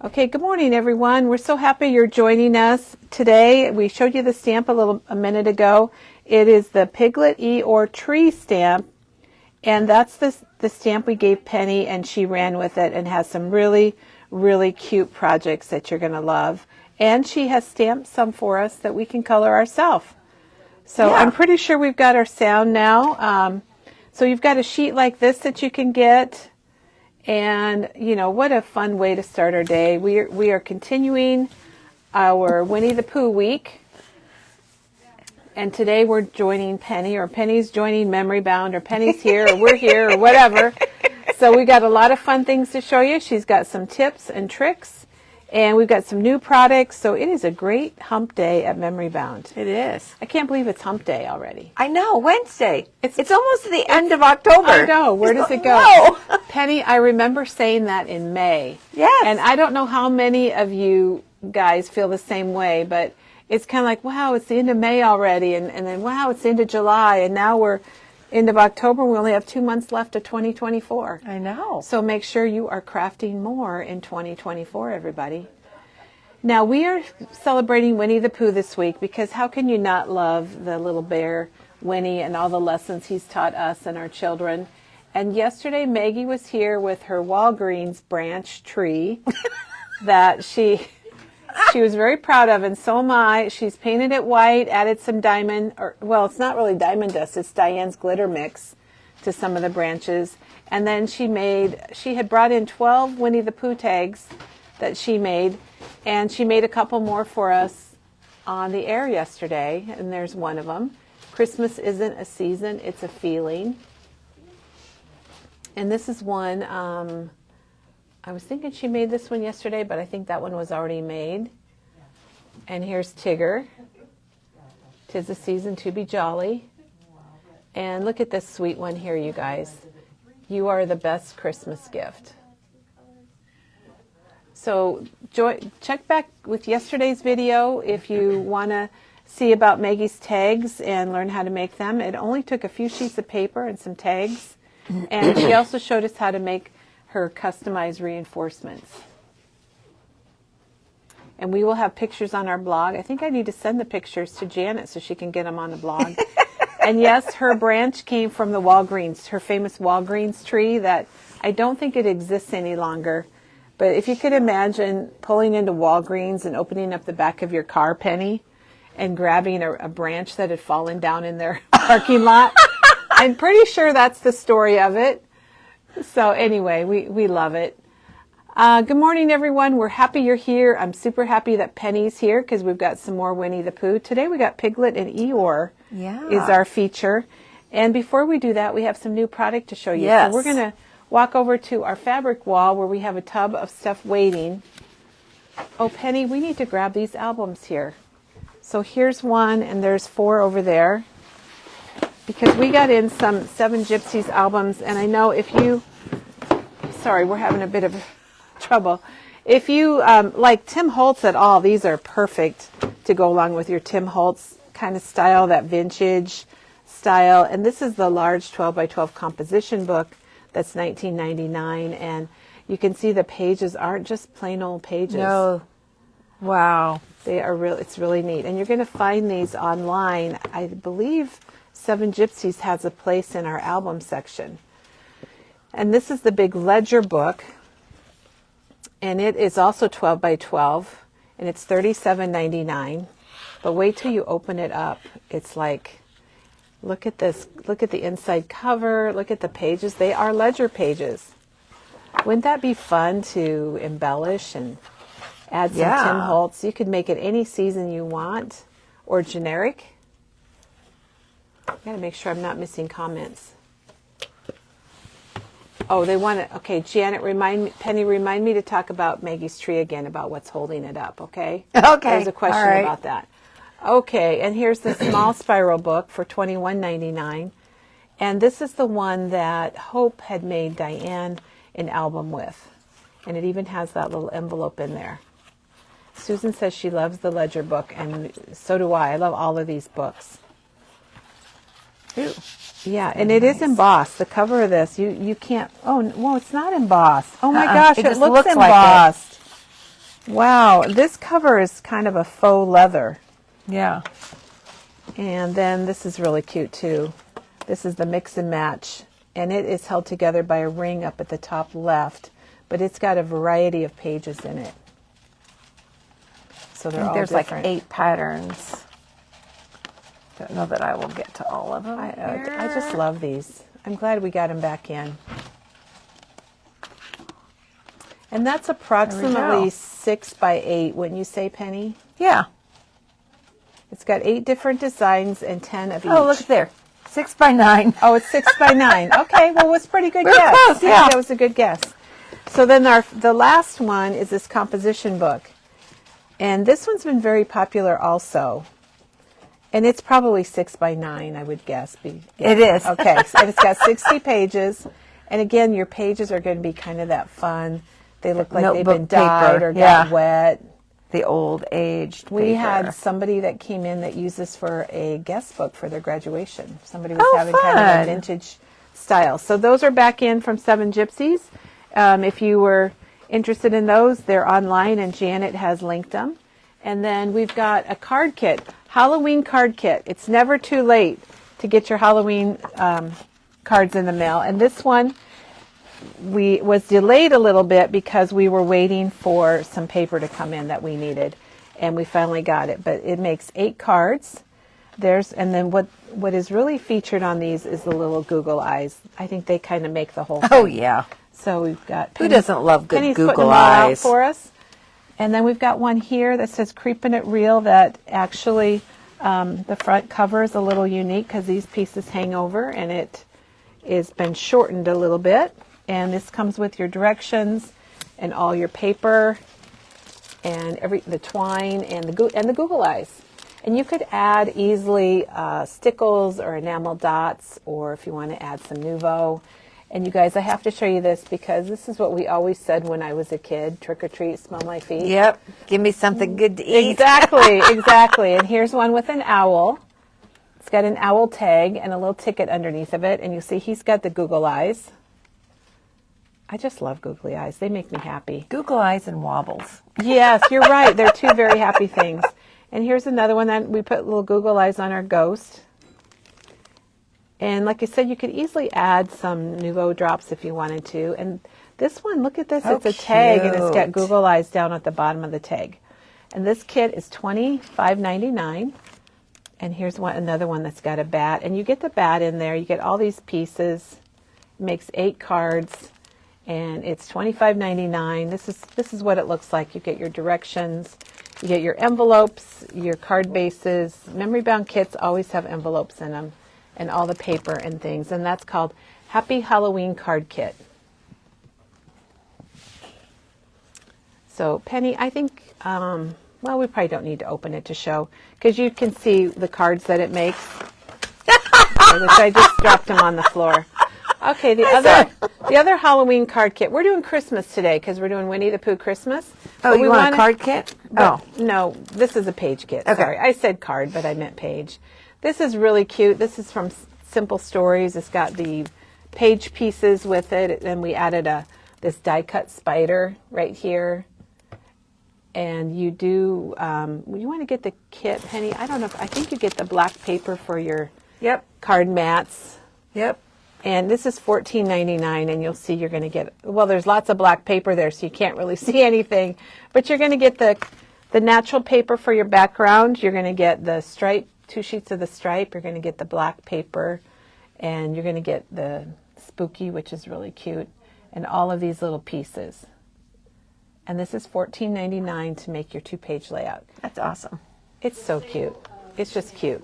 Okay, good morning, everyone. We're so happy you're joining us today. We showed you the stamp a minute ago. It is the Piglet Eeyore tree stamp, and that's the stamp we gave Penny, and she ran with it and has some really, really cute projects that you're going to love. And she has stamped some for us that we can color ourselves. So yeah. I'm pretty sure we've got our sound now. So you've got a sheet like this that you can get. And, you know, what a fun way to start our day. We are continuing our Winnie the Pooh week. And today we're joining Penny, or Penny's joining Memory Bound, or Penny's here, or we're here, or whatever. So we got a lot of fun things to show you. She's got some tips and tricks. And we've got some new products. So it is a great hump day at Memory Bound. It is. I can't believe it's hump day already. I know, Wednesday. It's almost the end of October. I know. Where does it go? No. Penny, I remember saying that in May. Yes. And I don't know how many of you guys feel the same way, but it's kind of like, wow, it's the end of May already. And then, wow, it's the end of July. And now we're end of October. We only have 2 months left of 2024. I know. So make sure you are crafting more in 2024, everybody. Now, we are celebrating Winnie the Pooh this week because how can you not love the little bear, Winnie, and all the lessons he's taught us and our children? And yesterday, Maggie was here with her Walgreens branch tree that she was very proud of, and so am I. She's painted it white, added some diamond, well, it's not really diamond dust, it's Diane's glitter mix to some of the branches. And then she had brought in 12 Winnie the Pooh tags that she made, and she made a couple more for us on the air yesterday, and there's one of them. Christmas isn't a season, it's a feeling. And this is one, I was thinking she made this one yesterday, but I think that one was already made. And here's Tigger. 'Tis a season to be jolly. And look at this sweet one here, you guys. You are the best Christmas gift. So check back with yesterday's video if you want to see about Maggie's tags and learn how to make them. It only took a few sheets of paper and some tags. And she also showed us how to make her customized reinforcements. And we will have pictures on our blog. I think I need to send the pictures to Janet so she can get them on the blog. And yes, her branch came from the Walgreens, her famous Walgreens tree that I don't think it exists any longer. But if you could imagine pulling into Walgreens and opening up the back of your car, Penny, and grabbing a branch that had fallen down in their parking lot. I'm pretty sure that's the story of it. So anyway, we love it. Good morning, everyone. We're happy you're here. I'm super happy that Penny's here because we've got some more Winnie the Pooh. Today we got Piglet and Eeyore is our feature. And before we do that, we have some new product to show you. Yes. So we're going to walk over to our fabric wall where we have a tub of stuff waiting. Oh, Penny, we need to grab these albums here. So here's one, and there's 4 over there. Because we got in some 7 Gypsies albums, and I know if you, sorry, we're having a bit of trouble. If you like Tim Holtz at all, these are perfect to go along with your Tim Holtz kind of style, that vintage style. And this is the large 12 by 12 composition book that's $19.99, and you can see the pages aren't just plain old pages. No. Wow. They are real. It's really neat. And you're going to find these online. I believe 7 Gypsies has a place in our album section. And this is the big ledger book. And it is also 12 by 12. And it's $37.99. But wait till you open it up. It's like, look at this. Look at the inside cover. Look at the pages. They are ledger pages. Wouldn't that be fun to embellish and add some Tim Holtz? You could make it any season you want or generic. I got to make sure I'm not missing comments. Oh, they want to, okay, Janet, Penny, remind me to talk about Maggie's tree again, about what's holding it up, okay? Okay. There's a question about that. Okay, and here's the small spiral book for $21.99. And this is the one that Hope had made Diane an album with. And it even has that little envelope in there. Susan says she loves the ledger book, and so do I. I love all of these books. Ooh. Yeah, and it is embossed. The cover of this, you can't, oh, well, it's not embossed. Oh my gosh, it looks embossed. Wow, this cover is kind of a faux leather. Yeah. And then this is really cute too. This is the mix and match. And it is held together by a ring up at the top left. But it's got a variety of pages in it. So they're all There's different. like 8 patterns. Don't know that I will get to all of them. I just love these. I'm glad we got them back in. And that's approximately 6 by 8, wouldn't you say, Penny? Yeah. It's got 8 different designs and 10 of each. Oh, look there. 6 by 9. Oh, it's 6 by 9. Okay, well, it was a pretty good We're guess. close, yeah. I think that was a good guess. So then the last one is this composition book. And this one's been very popular also. And it's probably 6 by 9, I would guess. It is. Okay, and it's got 60 pages. And again, your pages are going to be kind of that fun. They look like they've been Notebook dyed paper, or got wet. The old aged paper. We had somebody that came in that used this for a guest book for their graduation. Somebody was having fun. kind of a vintage style. So those are back in from Seven Gypsies. If you were interested in those, they're online and Janet has linked them. And then we've got a card kit, Halloween card kit. It's never too late to get your Halloween cards in the mail. And this one was delayed a little bit because we were waiting for some paper to come in that we needed, and we finally got it. But it makes 8 cards. And then what is really featured on these is the little Google eyes. I think they kind of make the whole thing. Oh, yeah. So we've got Who doesn't love good Penny's Google putting them all out eyes? for us. And then we've got one here that says Creepin' It Real that actually the front cover is a little unique because these pieces hang over and it has been shortened a little bit. And this comes with your directions and all your paper and the twine and the Google eyes. And you could add easily stickles or enamel dots, or if you want to add some Nouveau. And you guys, I have to show you this because this is what we always said when I was a kid: trick or treat, smell my feet. Yep. Give me something good to eat. Exactly, exactly. And here's one with an owl. It's got an owl tag and a little ticket underneath of it. And you see he's got the Google eyes. I just love googly eyes. They make me happy. Google eyes and wobbles. Yes, you're right. They're 2 very happy things. And here's another one that we put little Google eyes on our ghost. And like I said, you could easily add some Nouveau drops if you wanted to. And this one, look at this. Oh, it's a tag, and it's got cute. Google eyes down at the bottom of the tag. And this kit is $25.99. And here's another one that's got a bat. And you get the bat in there. You get all these pieces. It makes 8 cards. And it's $25.99. This is what it looks like. You get your directions, you get your envelopes, your card bases. Memory bound kits always have envelopes in them, and all the paper and things. And that's called Happy Halloween Card Kit. So Penny, I think, well, we probably don't need to open it to show because you can see the cards that it makes. Which I just dropped them on the floor. Okay, the other Halloween card kit. We're doing Christmas today because we're doing Winnie the Pooh Christmas. Oh, you want a card kit? Oh. No, this is a page kit. Okay. Sorry, I said card, but I meant page. This is really cute. This is from Simple Stories. It's got the page pieces with it, and we added this die-cut spider right here. And you do, you want to get the kit, Penny? I don't know. I think you get the black paper for your card mats. Yep. And this is $14.99, and you'll see you're going to get, well, there's lots of black paper there, so you can't really see anything. But you're going to get the natural paper for your background. You're going to get the stripe, 2 sheets of the stripe. You're going to get the black paper, and you're going to get the spooky, which is really cute, and all of these little pieces. And this is $14.99 to make your 2-page layout. That's awesome. It's so cute. It's just cute.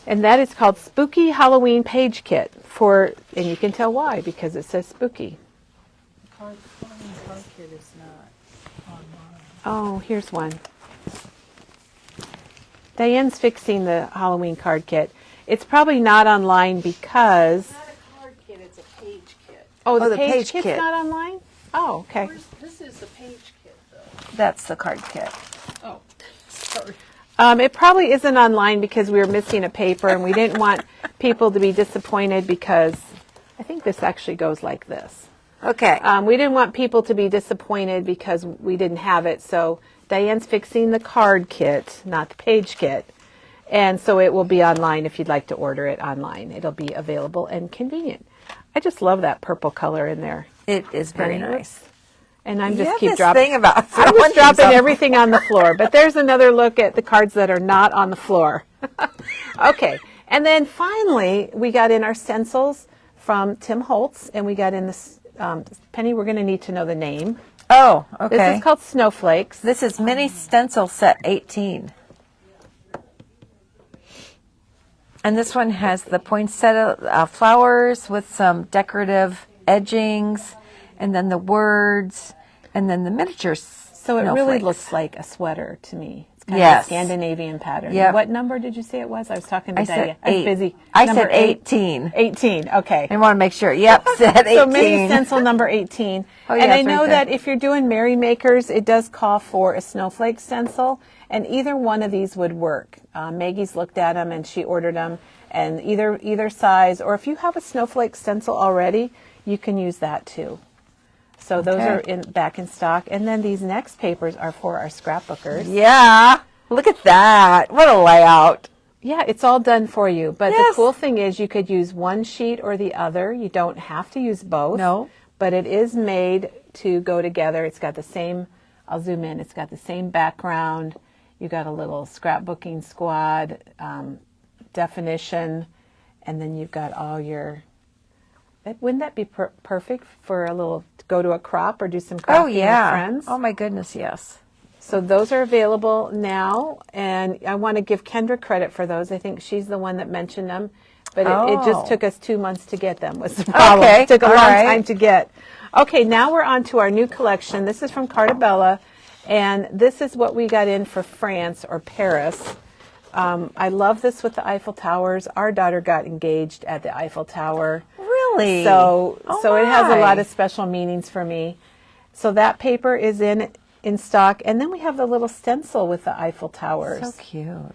And that is called Spooky Halloween Page Kit and you can tell why, because it says spooky. Halloween card kit is not online. Oh, here's one. Diane's fixing the Halloween card kit. It's probably not online because... It's not a card kit, it's a page kit. Oh, the page page kit's kit. not online? Oh, okay. This is the page kit, though. That's the card kit. Oh, sorry. It probably isn't online because we were missing a paper and we didn't want people to be disappointed because I think this actually goes like this. Okay. We didn't want people to be disappointed because we didn't have it. So Diane's fixing the card kit, not the page kit. And so it will be online if you'd like to order it online. It'll be available and convenient. I just love that purple color in there. It is very nice. And I'm You just have keep this dropping. thing about I'm throwing just dropping things up. everything on the floor. But there's another look at the cards that are not on the floor. Okay. And then finally, we got in our stencils from Tim Holtz, and we got in this. Penny, we're going to need to know the name. Oh, okay. This is called Snowflakes. This is Mini Stencil Set 18. And this one has the poinsettia flowers with some decorative edgings, and then the words, and then the miniatures. So it really looks like a sweater to me. It's kind of Yes. a Scandinavian pattern. Yep. What number did you say it was? I was talking to I Delia. said I was 8. busy. I Number said 18. 18, okay. I want to make sure. Yep, said 18. So mini stencil number 18. Oh, yeah, and I it's right know there. that if you're doing Merry Makers, it does call for a snowflake stencil, and either one of these would work. Maggie's looked at them and she ordered them, and either size, or if you have a snowflake stencil already, you can use that too. So those are back in stock. And then these next papers are for our scrapbookers. Yeah. Look at that. What a layout. Yeah, it's all done for you. But Yes. the cool thing is you could use one sheet or the other. You don't have to use both. No. But it is made to go together. It's got the same, I'll zoom in, it's got the same background. You got a little scrapbooking squad, definition, and then you've got all your, wouldn't that be perfect for a little, go to a crop or do some crafting Oh, yeah. with friends? Oh, my goodness, yes. So those are available now, and I want to give Kendra credit for those. I think she's the one that mentioned them, but it just took us 2 months to get them was the problem. Okay, It took a all long right. time to get. Okay, now we're on to our new collection. This is from Cartabella, and this is what we got in for France or Paris. I love this with the Eiffel Towers. Our daughter got engaged at the Eiffel Tower. Really? So it has a lot my. of special meanings for me. So that paper is in stock, and then we have the little stencil with the Eiffel Towers. So cute.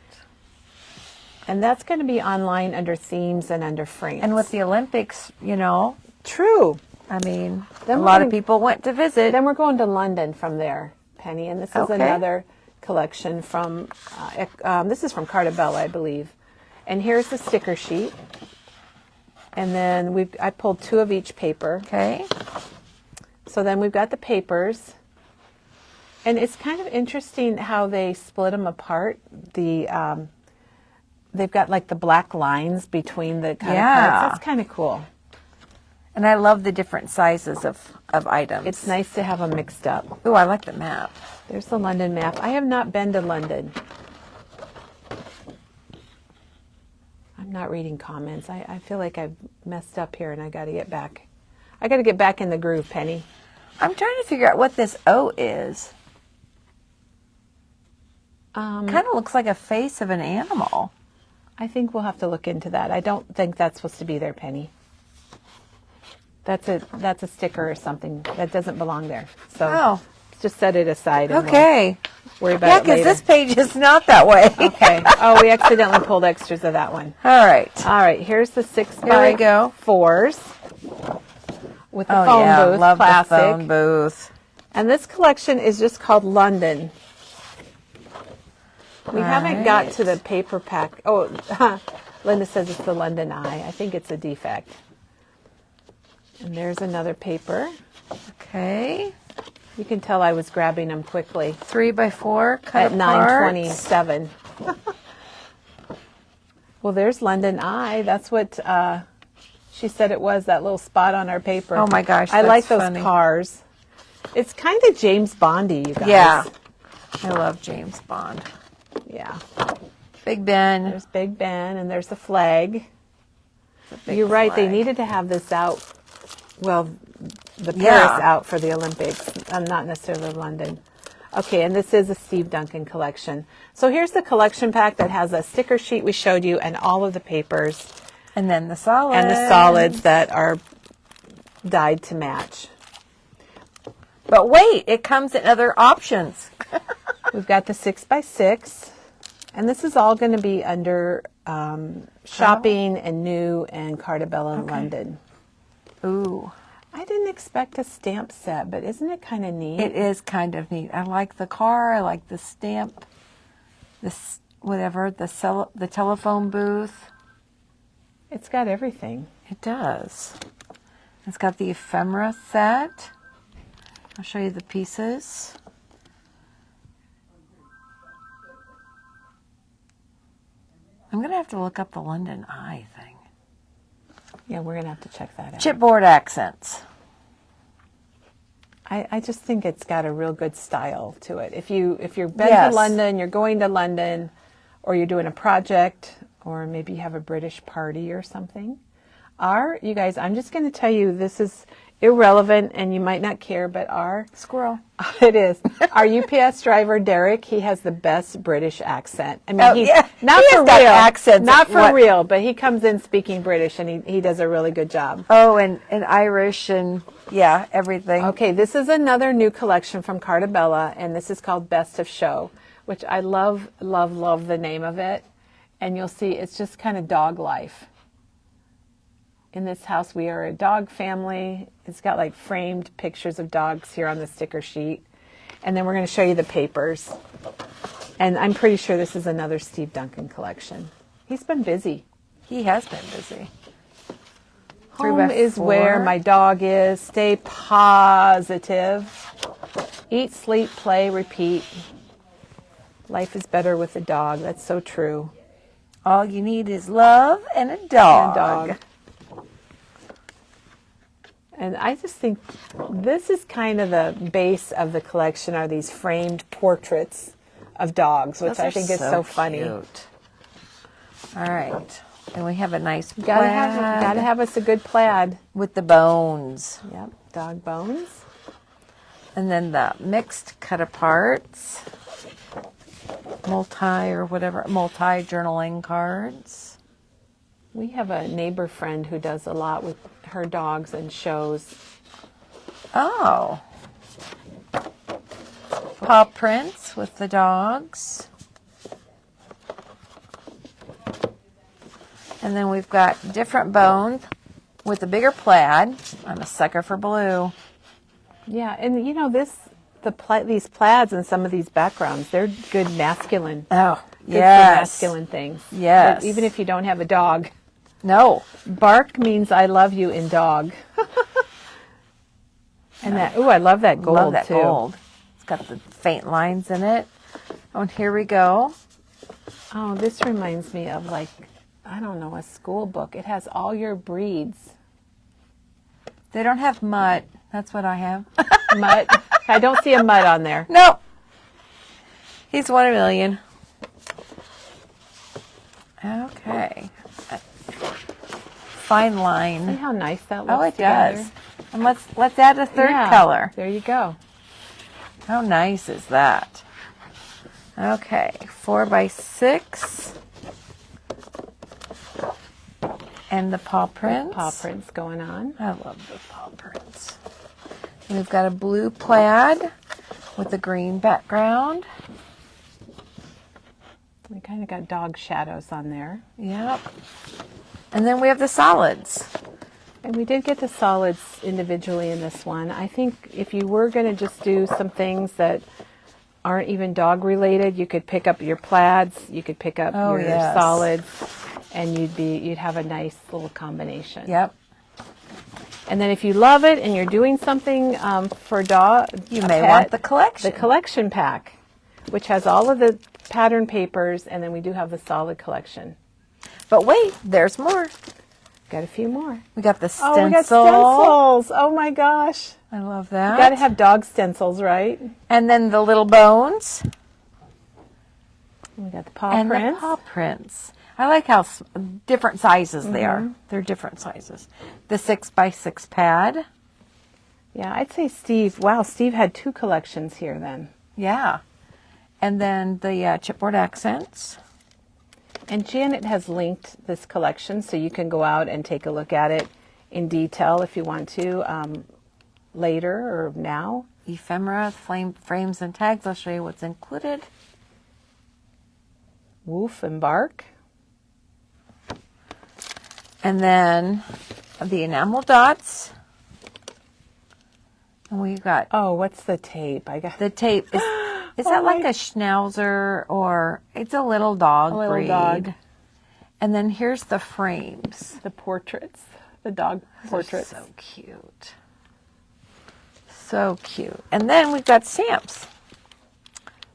And that's going to be online under themes and under France. And with the Olympics, you know, True. I mean, Then a we're lot of gonna- people went to visit. Then we're going to London from there, Penny, and this is Okay. another collection from, this is from Cartabella, I believe. And here's the sticker sheet. And then I pulled 2 of each paper. Okay. So then we've got the papers. And it's kind of interesting how they split them apart. They've got like the black lines between the kind of Yeah. parts. That's kind of cool. And I love the different sizes of items. It's nice to have them mixed up. Oh, I like the map. There's the London map. I have not been to London. I'm not reading comments. I feel like I've messed up here and I got to get back. I got to get back in the groove, Penny. I'm trying to figure out what this O is. Kind of looks like a face of an animal. I think we'll have to look into that. I don't think that's supposed to be there, Penny. That's a sticker or something that doesn't belong there. So just set it aside. And Okay. We'll worry about Yeah, it later. because this page is not that way. Okay. Oh, we accidentally pulled extras of that one. All right. All right. Here's the 6 Here by we go. 4s with the Oh, phone yeah. booth. Love Classic. the phone booth. And this collection is just called London. We haven't got to the paper pack. Oh, Linda says it's the London Eye. I think it's a defect. And there's another paper. Okay. You can tell I was grabbing them quickly 3 by 4 cut at apart. 9:27. Well, there's London Eye. That's what she said it was, that little spot on our paper. Oh my gosh, I like that's those funny. cars. It's kind of James Bondy, you guys. Yeah. I love James Bond. Yeah. Big Ben. There's Big Ben, and there's the flag. Big You're right. They flag. needed to have this out. Well, the Paris Yeah. out for the Olympics, not necessarily London. Okay, and this is a Steve Duncan collection. So here's the collection pack that has a sticker sheet we showed you and all of the papers And then the solids. and the solids that are dyed to match. But wait, it comes in other options. We've got the 6 by 6, and this is all going to be under shopping and new and Cartabella in London. Ooh. I didn't expect a stamp set, but isn't it kind of neat? It is kind of neat. I like the car. I like the stamp. This the telephone booth. It's got everything. It does. It's got the ephemera set. I'll show you the pieces. I'm going to have to look up the London Eye thing. Yeah, we're going to have to check that out. Chipboard accents. I just think it's got a real good style to it. If you've been Yes. to London, you're going to London, or you're doing a project, or maybe you have a British party or something. You guys, I'm just going to tell you, this is irrelevant and you might not care, but Squirrel. it is. Our UPS driver, Derek, he has the best British accent. I mean, Oh, he's yeah. not He for has got real. accents. Not for What- real, but he comes in speaking British and he does a really good job. Oh, and Irish and, yeah, everything. Okay, this is another new collection from Cartabella, and this is called Best of Show, which I love, love, love the name of it. And you'll see it's just kind of dog life. In this house, we are a dog family. It's got like framed pictures of dogs here on the sticker sheet. And then we're going to show you the papers. And I'm pretty sure this is another Steve Duncan collection. He's been busy. He has been busy. Home is where my dog is. Stay positive. Eat, sleep, play, repeat. Life is better with a dog. That's so true. All you need is love and a dog. And a dog. And I just think this is kind of the base of the collection, are these framed portraits of dogs, which Those I are think is so funny. cute. All right. And we have a nice plaid Gotta have us a good plaid. with the bones. Yep, dog bones. And then the mixed cut aparts. Multi-journaling cards. We have a neighbor friend who does a lot with her dogs and shows. Oh. Paw prints with the dogs. And then we've got different bones with a bigger plaid. I'm a sucker for blue. Yeah, and you know these plaids and some of these backgrounds, they're good masculine. Oh, Good for yes. masculine things. Yes. Like, even if you don't have a dog. No. Bark means I love you in dog. And I love that gold Love that too. gold. It's got the faint lines in it. Oh, and here we go. Oh, this reminds me of a school book. It has all your breeds. They don't have mutt. That's what I have. Mutt. I don't see a mutt on there. No. He's 1 in a million. Okay. Fine See line. how nice that looks Oh, it together? does. And let's add a third Yeah, color. There you go. How nice is that? Okay, 4x6. And the paw prints. Paw prints going on. I love the paw prints. And we've got a blue plaid with a green background. We kind of got dog shadows on there. Yep. And then we have the solids. And we did get the solids individually in this one. I think if you were going to just do some things that aren't even dog related, you could pick up your plaids, you could pick up your yes. solids, and you'd have a nice little combination. Yep. And then if you love it and you're doing something for dog, You may want the collection. The collection pack, which has all of the pattern papers, and then we do have the solid collection. But wait, there's more. Got a few more. We got the stencil. Oh, we got stencils. Oh my gosh. I love that. Got to have dog stencils, right? And then the little bones. We got the paw and prints. the paw prints. I like how different sizes they are. They're different sizes. The 6x6 pad. Yeah, I'd say Steve. Wow, Steve had 2 collections here then. Yeah. And then the chipboard accents. And Janet has linked this collection, so you can go out and take a look at it in detail if you want to later or now. Ephemera, frames, and tags. I'll show you what's included. Woof and bark. And then the enamel dots. And we've got Oh, what's the tape? I got the tape. Is that like a schnauzer, or it's a little dog little breed? dog. And then here's the frames. the portraits, the dog portraits. So cute. So cute. And then we've got stamps.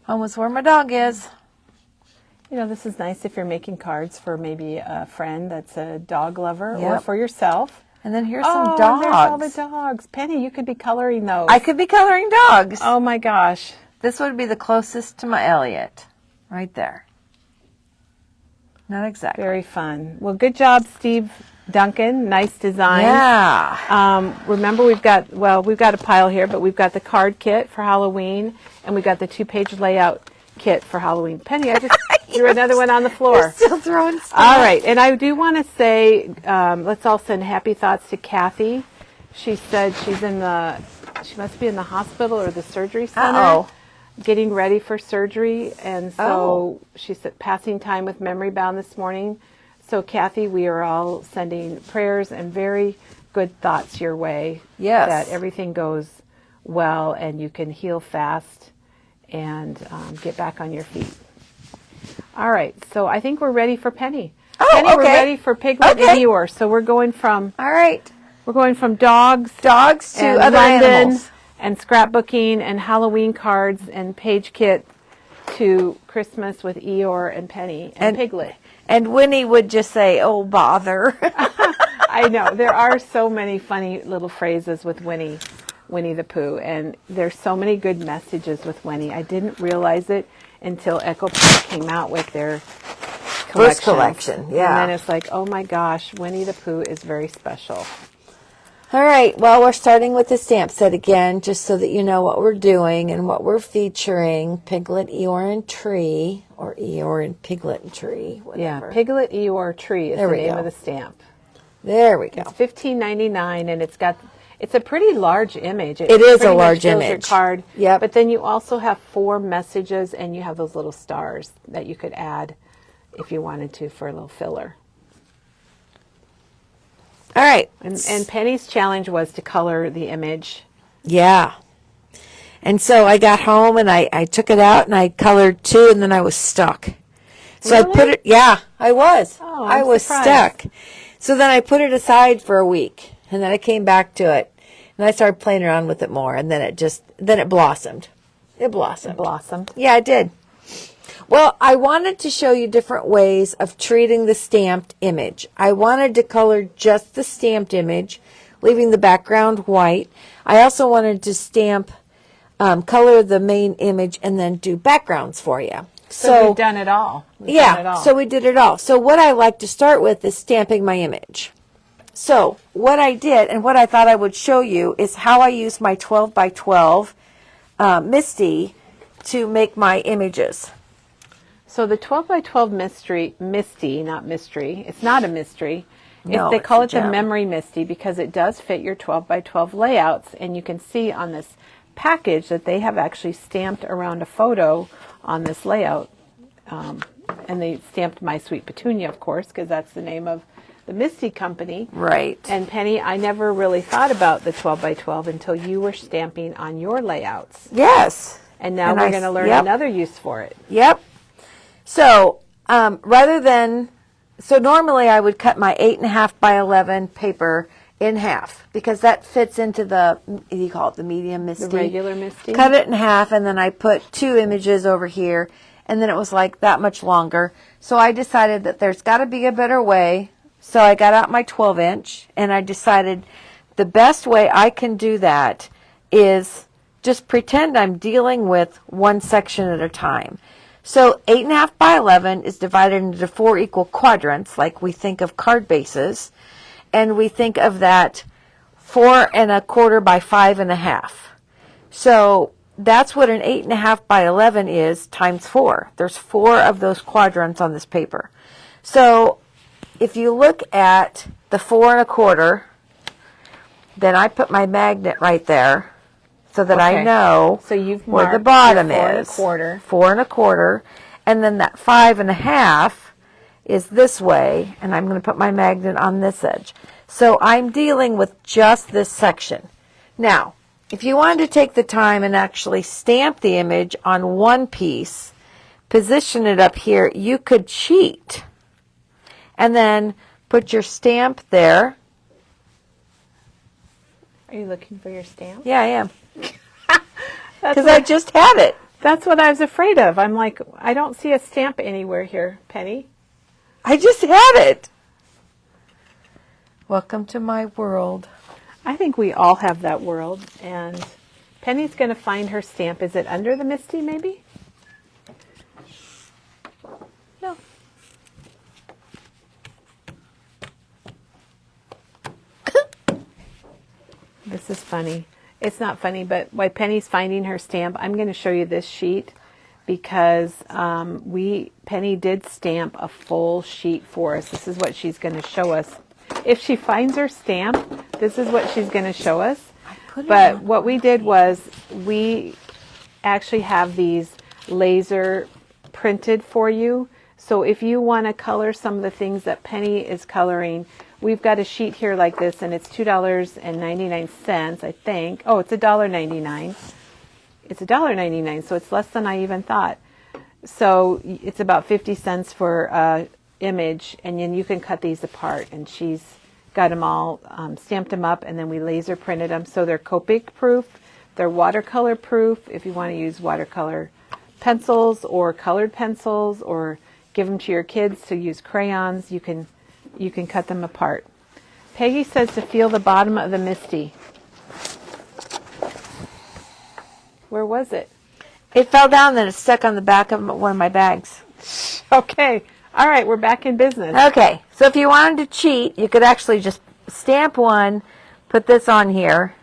Home is where my dog is. You know, this is nice if you're making cards for maybe a friend that's a dog lover or Yep. for yourself. And then here's Oh, some and dogs. there's all the dogs. Penny, you could be coloring those. I could be coloring dogs. Oh my gosh. This would be the closest to my Elliot. Right there. Not exactly. Very fun. Well, good job, Steve Duncan. Nice design. Yeah. Remember, we've got a pile here, but we've got the card kit for Halloween, and we've got the 2-page layout kit for Halloween. Penny, I just threw another one on the floor. Still throwing stuff. All right, and I do want to say, let's all send happy thoughts to Kathy. She said she must be in the hospital or the surgery center. Uh-oh. Getting ready for surgery, and so she's passing time with Memory Bound this morning. So Kathy, we are all sending prayers and very good thoughts your way. Yes. That everything goes well and you can heal fast and get back on your feet. All right, so I think we're ready for Penny. Oh, Penny, okay. we're ready for Piglet Okay. and Eeyore. So we're going from All right. dogs To and other London animals. and scrapbooking and Halloween cards and page kit to Christmas with Eeyore and Penny and Piglet. And Winnie would just say, oh, bother. I know. There are so many funny little phrases with Winnie the Pooh, and there's so many good messages with Winnie. I didn't realize it until Echo Park came out with their First collections. collection, yeah. And then it's like, oh my gosh, Winnie the Pooh is very special. All right. Well, we're starting with the stamp set again, just so that you know what we're doing and what we're featuring. Piglet, Eeyore, and Tree, or Eeyore and Piglet and Tree, whatever. Yeah, Piglet, Eeyore, Tree is There the we name go. of the stamp. There we go. It's $15.99, and it's a pretty large image. It is a pretty much large fills Your image. card. Yep. But then you also have 4 messages, and you have those little stars that you could add if you wanted to for a little filler. All right. And Penny's challenge was to color the image. Yeah. And so I got home and I took it out and I colored 2 and then I was stuck. So Really? I put it, yeah, I was. Oh, I I'm was surprised. stuck. So then I put it aside for a week and then I came back to it and I started playing around with it more and then it blossomed. It blossomed. Blossomed. Yeah, it did. Well, I wanted to show you different ways of treating the stamped image. I wanted to color just the stamped image, leaving the background white. I also wanted to color the main image and then do backgrounds for you. So we've done it all. We've done it all. So we did it all. So what I like to start with is stamping my image. So what I did and what I thought I would show you is how I use my 12 by 12 Misty to make my images. So the 12 by 12 Misty, not mystery. It's not a mystery. No, They it's call a it the gem. Memory Misty because it does fit your 12 by 12 layouts. And you can see on this package that they have actually stamped around a photo on this layout. And they stamped My Sweet Petunia, of course, because that's the name of the Misty company. Right. And Penny, I never really thought about the 12 by 12 until you were stamping on your layouts. Yes. And now And we're I- going to learn yep. another use for it. Yep. So so normally I would cut my 8.5 by 11 paper in half because that fits into the, what do you call it, the medium Misty? The regular Misty. Cut it in half and then I put 2 images over here and then it was like that much longer. So I decided that there's got to be a better way. So I got out my 12-inch and I decided the best way I can do that is just pretend I'm dealing with one section at a time. So 8.5 by 11 is divided into 4 equal quadrants, like we think of card bases, and we think of that 4 1/4 by 5 1/2. So that's what an 8.5 by 11 is times 4. There's 4 of those quadrants on this paper. So if you look at the 4 1/4, then I put my magnet right there so that I Okay. know So you've where the marked bottom your 4 is. 1/4. 4 1/4. And then that 5 1/2 is this way, and I'm going to put my magnet on this edge. So I'm dealing with just this section. Now, if you wanted to take the time and actually stamp the image on one piece, position it up here, you could cheat and then put your stamp there. Are you looking for your stamp? Yeah, I am. That's Because I just had it. That's what I was afraid of. I'm like, I don't see a stamp anywhere here, Penny. I just had it. Welcome to my world. I think we all have that world, and Penny's going to find her stamp. Is it under the Misty, maybe? No. This is funny. It's not funny, but while Penny's finding her stamp, I'm going to show you this sheet because Penny did stamp a full sheet for us. This is what she's going to show us. If she finds her stamp, this is what she's going to show us. But what we did was we actually have these laser printed for you. So if you want to color some of the things that Penny is coloring, we've got a sheet here like this, and it's $2.99, I think. Oh, it's $1.99. It's $1.99, so it's less than I even thought. So it's about 50 cents for image, and then you can cut these apart. And she's got them all, stamped them up, and then we laser printed them. So they're Copic proof, they're watercolor proof. If you want to use watercolor pencils or colored pencils, or give them to your kids to use crayons, you can cut them apart. Peggy says to feel the bottom of the Misty. Where was it? It fell down, then it's stuck on the back of one of my bags. Okay. All right, we're back in business. Okay, so if you wanted to cheat, you could actually just stamp one, put this on here,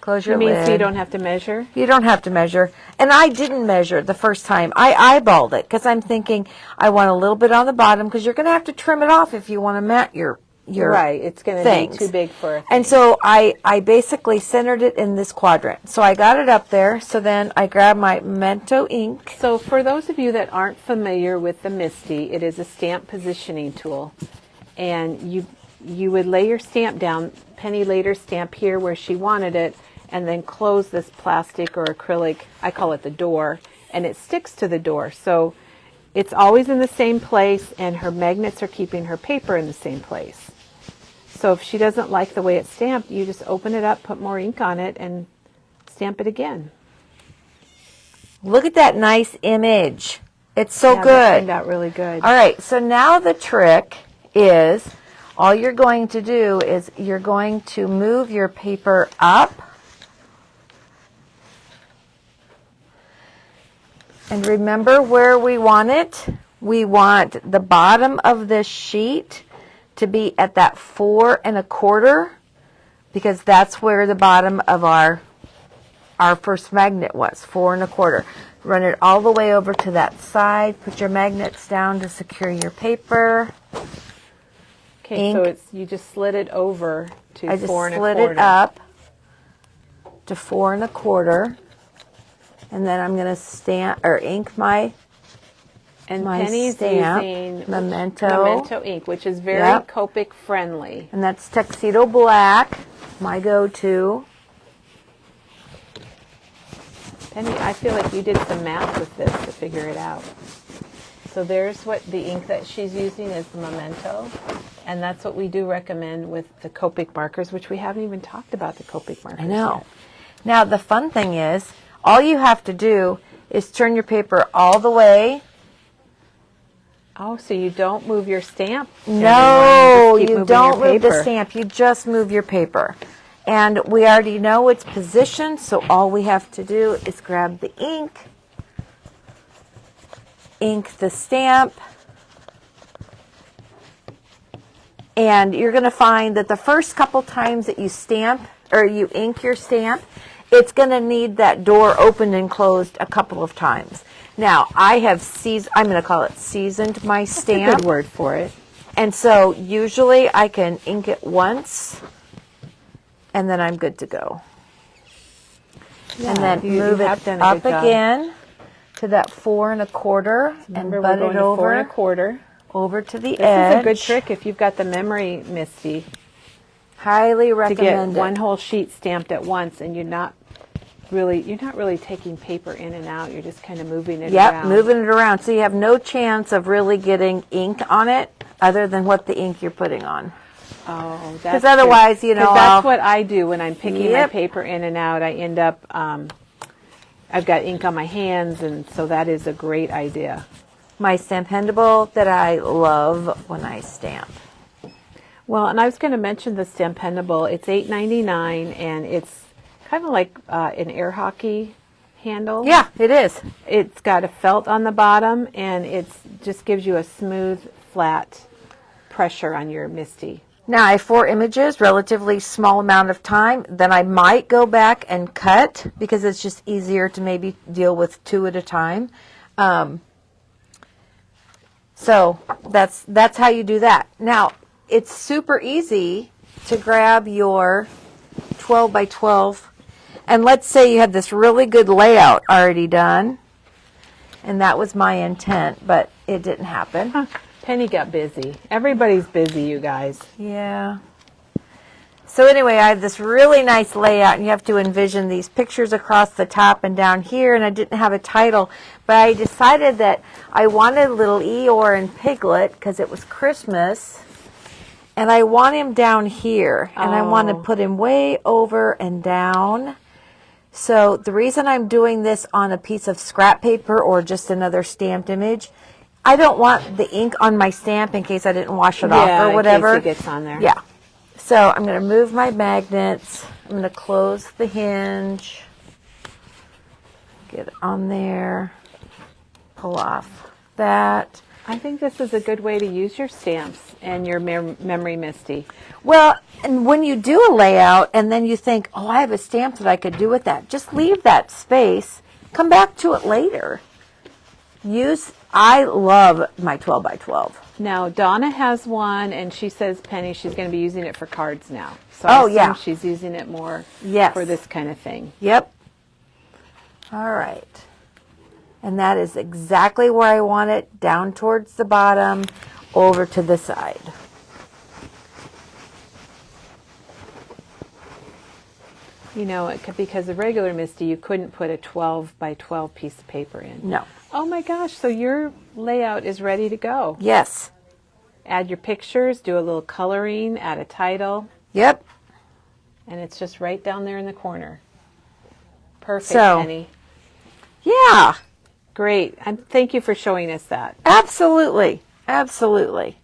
close your lid. So you don't have to measure? You don't have to measure. And I didn't measure the first time. I eyeballed it because I'm thinking I want a little bit on the bottom because you're going to have to trim it off if you want to mat your right, it's going to be too big for a thing. And so I basically centered it in this quadrant. So I got it up there. So then I grabbed my Memento ink. So for those of you that aren't familiar with the Misty, it is a stamp positioning tool. And you would lay your stamp down. Penny laid her stamp here where she wanted it, and then close this plastic or acrylic, I call it the door, and it sticks to the door. So it's always in the same place, and her magnets are keeping her paper in the same place. So if she doesn't like the way it's stamped, you just open it up, put more ink on it, and stamp it again. Look at that nice image. It's so That good. turned out really good. All right, so now the trick is all you're going to do is you're going to move your paper up. And remember where we want it? We want the bottom of this sheet to be at that 4 1/4, because that's where the bottom of our first magnet was, 4 1/4. Run it all the way over to that side. Put your magnets down to secure your paper. Okay, so you just slid it over to 4 1/4. I just slid it up to 4 1/4. And then I'm going to stamp or ink my Penny's stamp, using Memento ink, which is very Copic friendly. And that's Tuxedo Black, my go-to. Penny, I feel like you did some math with this to figure it out. So there's what the ink that she's using is the Memento, and that's what we do recommend with the Copic markers, which we haven't even talked about the Copic markers I know. yet. Now the fun thing is, all you have to do is turn your paper all the way. Oh, so you don't move your stamp? No, you you don't move the stamp. You just move your paper. And we already know it's positioned, so all we have to do is grab the ink the stamp, and you're going to find that the first couple times that you stamp or you ink your stamp, it's going to need that door opened and closed a couple of times. Now, I'm going to call it seasoned my stamp. That's a good word for it. And so usually I can ink it once, and then I'm good to go. Yeah, and then move it up again to that 4 1/4 and butt it over 4 1/4 over to the edge. This is a good trick if you've got the memory, Misty. highly to recommend get one it. whole sheet stamped at once, and you're not really taking paper in and out. You're just kind of moving it Yep, around. moving it around. So you have no chance of really getting ink on it other than what the ink you're putting on. Oh, that's Because otherwise, true. you know, 'Cause that's what I do when I'm picking my Yep. paper in and out. I end up, I've got ink on my hands, and so that is a great idea. my Stampendable that I love when I stamp. Well, and I was going to mention the Stampendable. It's $8.99, and it's kind of like an air hockey handle. Yeah, it is. It's got a felt on the bottom, and it's just gives you a smooth, flat pressure on your Misty. Now I have 4 images, relatively small amount of time. Then I might go back and cut because it's just easier to maybe deal with 2 at a time. So that's how you do that. Now it's super easy to grab your 12 by 12, and let's say you had this really good layout already done, and that was my intent, but it didn't happen. Penny got busy. Everybody's busy, you guys. Yeah. So anyway, I have this really nice layout, and you have to envision these pictures across the top and down here, and I didn't have a title, but I decided that I wanted little Eeyore and Piglet because it was Christmas, and I want him down here, and I want to put him way over and down. So the reason I'm doing this on a piece of scrap paper or just another stamped image, I don't want the ink on my stamp in case I didn't wash it off or whatever. In case it gets on there. Yeah. So I'm going to move my magnets. I'm going to close the hinge. Get it on there. Pull off that. I think this is a good way to use your stamps and your memory Misty. Well, and when you do a layout and then you think, oh, I have a stamp that I could do with that, just leave that space. Come back to it later. I love my 12 by 12. Now, Donna has one, and she says, Penny, she's going to be using it for cards now. So I assume she's using it more for this kind of thing. Yep. All right. And that is exactly where I want it, down towards the bottom, over to the side. You know, because of regular Misty, you couldn't put a 12 by 12 piece of paper in. No. Oh my gosh, so your layout is ready to go. Yes. Add your pictures, do a little coloring, add a title. Yep. And it's just right down there in the corner. Perfect, So, Penny. Yeah. Great. And thank you for showing us that. Absolutely. Absolutely.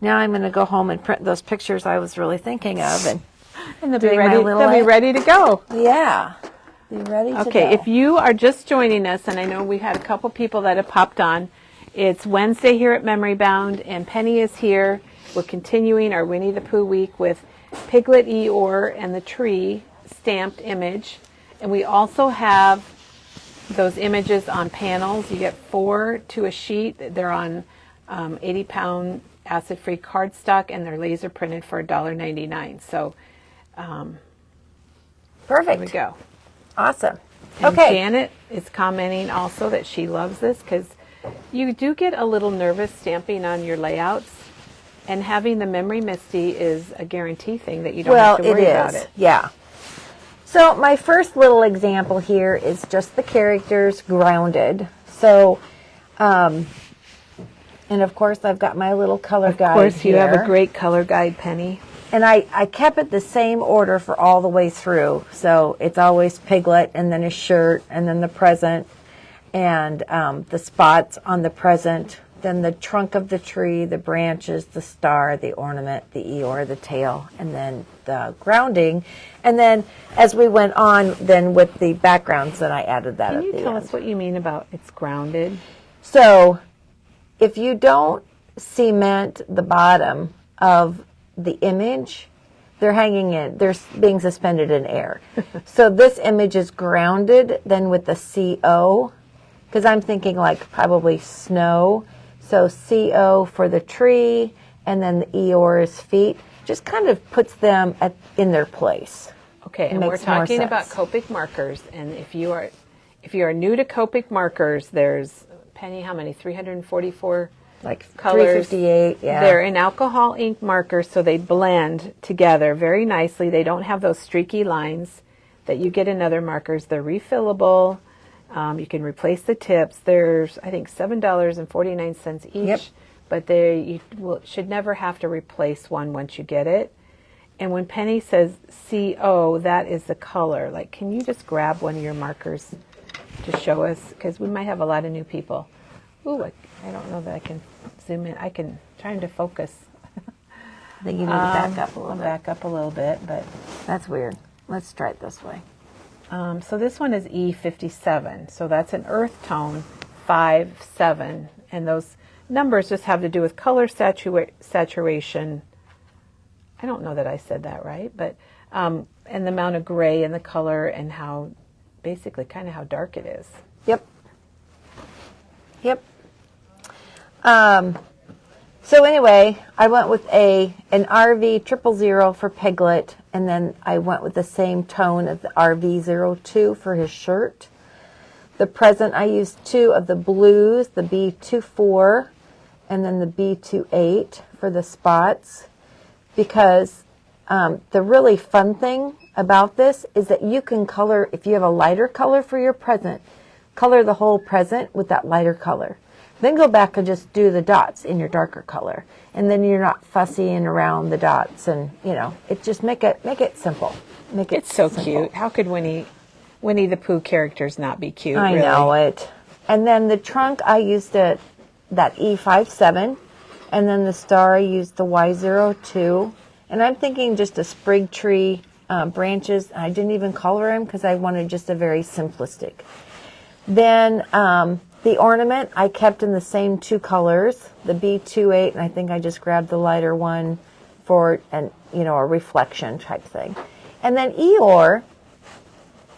Now I'm going to go home and print those pictures I was really thinking of. And they'll be ready to go. Yeah. Be ready to go. Okay, if you are just joining us, and I know we had a couple people that have popped on, it's Wednesday here at Memory Bound, and Penny is here. We're continuing our Winnie the Pooh week with Piglet, Eeyore, and the tree stamped image. And we also have those images on panels. You get 4 to a sheet. They're on 80-pound acid-free cardstock, and they're laser printed for $1.99. So Perfect. there we go. Awesome. And Okay. Janet is commenting also that she loves this because you do get a little nervous stamping on your layouts, and having the Memory Misty is a guarantee thing that you don't have to worry about it. Yeah. So my first little example here is just the characters grounded. So, and of course I've got my little color guide here. Of course, you have a great color guide, Penny. And I kept it the same order for all the way through. So it's always Piglet, and then a shirt, and then the present, and the spots on the present, then the trunk of the tree, the branches, the star, the ornament, the Eeyore, the tail, and then the grounding. And then as we went on, then with the backgrounds, then I added that at the end. Can you tell us what you mean about it's grounded? So if you don't cement the bottom of the image, they're hanging in, they're being suspended in air. So this image is grounded then with the CO, because I'm thinking like probably snow. So CO for the tree, and then the Eeyore's feet, just kind of puts them in their place. Okay, and we're talking about Copic Markers, and if you are new to Copic Markers, there's, Penny, how many? 344 like colors. 358, yeah. They're in alcohol ink markers, so they blend together very nicely. They don't have those streaky lines that you get in other markers. They're refillable. You can replace the tips. There's, I think, $7.49 each, Yep. but should never have to replace one once you get it. And when Penny says CO, that is the color. Like, can you just grab one of your markers to show us? Because we might have a lot of new people. Ooh, I don't know that I can zoom in. I can try to focus. I think you need to back up a little bit. Back up a little bit, but That's weird. Let's try it this way. so this one is E57. So that's an earth tone, 5-7, and those numbers just have to do with color saturation. I don't know that I said that right, but and the amount of gray in the color and how basically kind of how dark it is. Yep. Yep. So anyway, I went with an RV 000 for Piglet, and then I went with the same tone of the RV02 for his shirt. The present, I used 2 of the blues, the B24, and then the B28 for the spots, because the really fun thing about this is that you can color, if you have a lighter color for your present, color the whole present with that lighter color. Then go back and just do the dots in your darker color. And then you're not fussying around the dots, and, you know, it just make it simple. It's so cute. How could Winnie the Pooh characters not be cute? I really? know it. And then the trunk, I used that E57, and then the star, I used the Y02. And I'm thinking just a sprig tree, branches. I didn't even color them because I wanted just a very simplistic. Then the ornament, I kept in the same 2 colors, the B28, and I think I just grabbed the lighter one for a reflection type thing. And then Eeyore,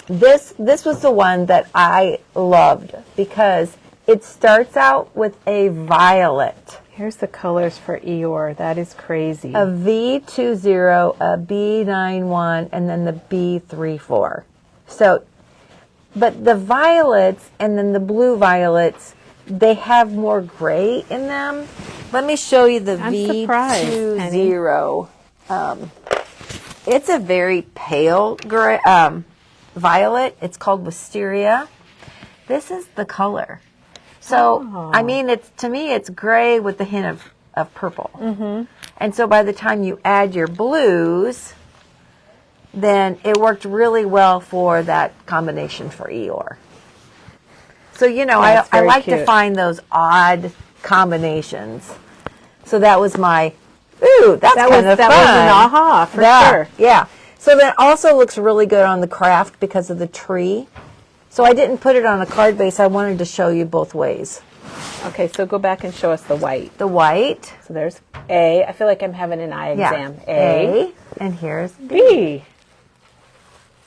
this was the one that I loved because it starts out with a violet. Here's the colors for Eeyore. That is crazy. A V20, a B91, and then the B34. So, but the violets and then the blue violets, they have more gray in them. Let me show you the I'm surprised, V20. It's a very pale gray, violet. It's called Wisteria. This is the color. So, I mean, to me, it's gray with a hint of purple. Mm-hmm. And so by the time you add your blues, then it worked really well for that combination for Eeyore. So, I like to find those odd combinations. So that was my, that's kind of fun. That was an aha, for sure. Yeah. So that also looks really good on the craft because of the tree. So I didn't put it on a card base. I wanted to show you both ways. Okay, so go back and show us the white. The white. So there's A. I feel like I'm having an eye exam. A. And here's B. B.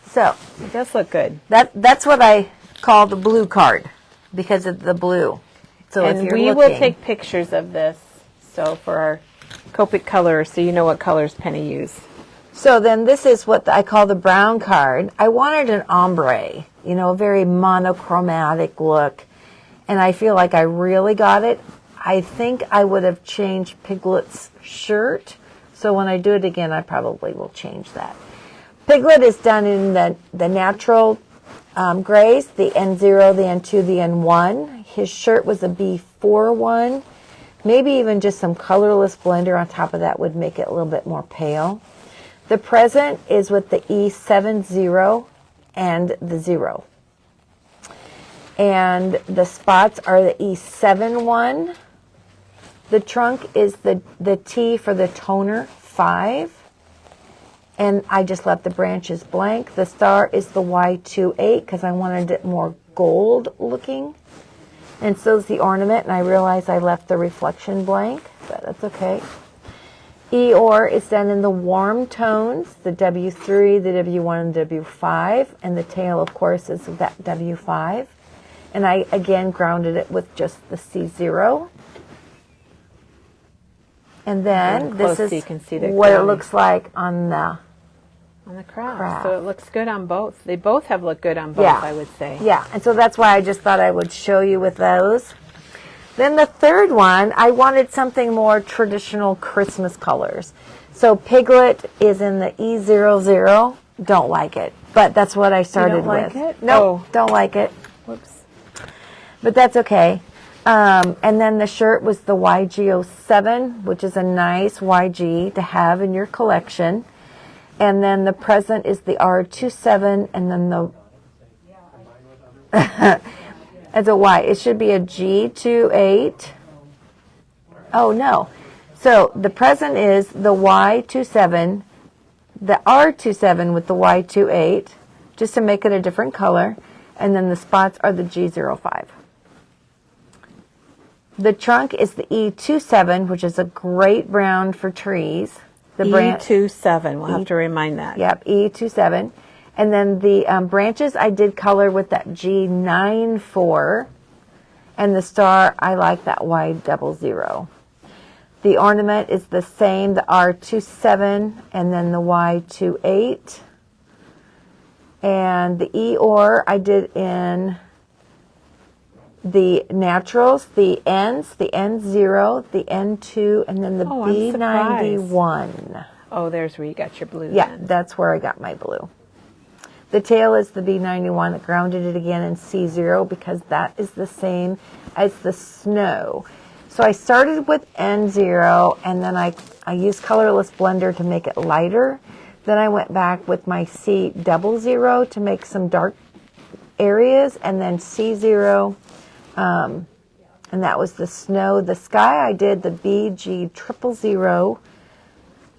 So It does look good. that's what I call the blue card because of the blue. So And if you're we looking, will take pictures of this. So for our Copic colors, so you know what colors Penny used. So then this is what I call the brown card. I wanted an ombre, a very monochromatic look. And I feel like I really got it. I think I would have changed Piglet's shirt. So when I do it again, I probably will change that. Piglet is done in the natural grays, the N0, the N2, the N1. His shirt was a B41. Maybe even just some colorless blender on top of that would make it a little bit more pale. The present is with the E70 and the 0. And the spots are the E71. The trunk is the T for the toner, 5. And I just left the branches blank. The star is the Y28 because I wanted it more gold looking. And so is the ornament, and I realized I left the reflection blank, but that's okay. Eeyore is done in the warm tones, the W3, the W1, and W5, and the tail, of course, is that W5. And I, again, grounded it with just the C0. And then this is so you can see the what it grounding. looks like on the craft. So it looks good on both. They both have looked good on both, Yeah. I would say. Yeah, and so that's why I just thought I would show you with those. Then the third one, I wanted something more traditional Christmas colors. So Piglet is in the E00. Don't like it, but that's what I started with. You don't like it? No, don't like it. Whoops. But that's okay. And then the shirt was the YG07, which is a nice YG to have in your collection. And then the present is the R27, and then the as a Y. It should be a G28. Oh, no. So the present is the Y27, the R27 with the Y28, just to make it a different color. And then the spots are the G05. The trunk is the E27, which is a great brown for trees. The E27. We'll have to remind that. Yep, E27. And then the branches I did color with that G94. And the star, I like that Y00. The ornament is the same, the R27, and then the Y28. And the Eeyore I did in the naturals, the N's, the N0, the N2, and then the B91. Oh, there's where you got your blue. Yeah, then. that's where I got my blue. The tail is the B91. I grounded it again in C0 because that is the same as the snow. So I started with N0, and then I used colorless blender to make it lighter. Then I went back with my C00 to make some dark areas, and then C0, and that was the snow. The sky I did the BG000,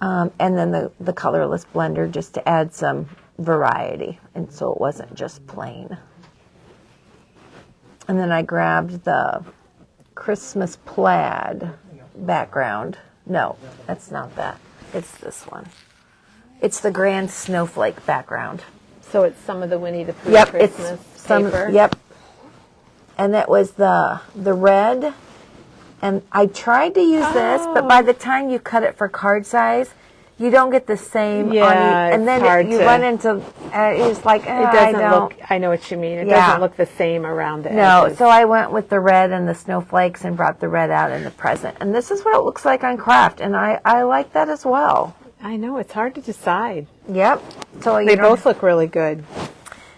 and then the colorless blender just to add some variety, and so it wasn't just plain. And then I grabbed the Christmas plaid background. No, that's not that. It's this one. It's the grand snowflake background. So it's some of the Winnie the Pooh Yep, Christmas it's some. paper. Yep. And that was the red. And I tried to use this, but by the time you cut it for card size, you don't get the same. Yeah, and then it's hard you to, run into. It's like it doesn't I don't. look. I know what you mean. It Yeah. doesn't look the same around the No, edges. so I went with the red and the snowflakes and brought the red out in the present. And this is what it looks like on craft, and I like that as well. I know it's hard to decide. Yep. So They both look really good.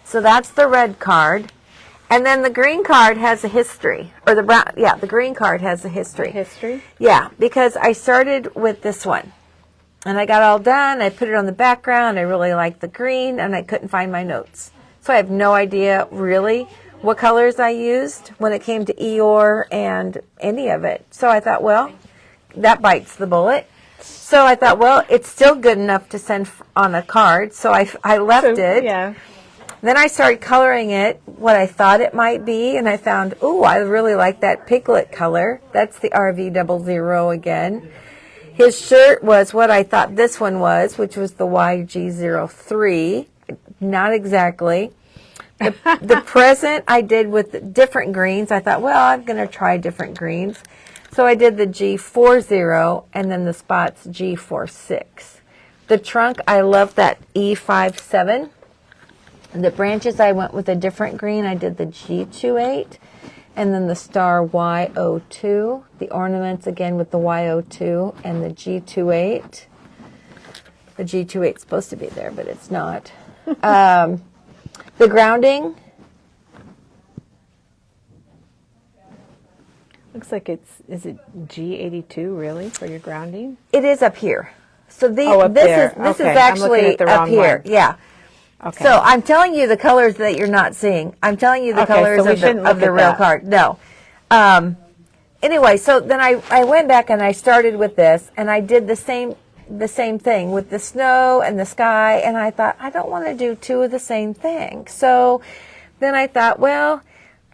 So that's the red card. And then the green card has a history. Or the brown, yeah, the green card has a history. History? Yeah, because I started with this one. And I got all done. I put it on the background. I really liked the green, and I couldn't find my notes. So I have no idea really what colors I used when it came to Eeyore and any of it. So I thought, well, that bites the bullet. So I thought, well, it's still good enough to send on a card. So I left it. Yeah. Then I started coloring it what I thought it might be, and I found, ooh, I really like that Piglet color. That's the RV00 again. His shirt was what I thought this one was, which was the YG03. Not exactly. The present I did with different greens. I thought, well, I'm going to try different greens. So I did the G40 and then the spots G46. The trunk, I love that E57. The branches, I went with a different green. I did the G28. And then the star Y02. The ornaments, again, with the Y02 and the G28. The G28 is supposed to be there, but it's not. The grounding. Looks like is it G82 really for your grounding? It is up here. So this there. is Okay. I'm looking actually at the up wrong here. one. Yeah. Okay. So I'm telling you the colors that you're not seeing. I'm telling you the Okay, colors so we of shouldn't the look at real that. card. No. Anyway, so then I went back and I started with this, and I did the same thing with the snow and the sky, and I thought, I don't want to do two of the same thing. So then I thought, well,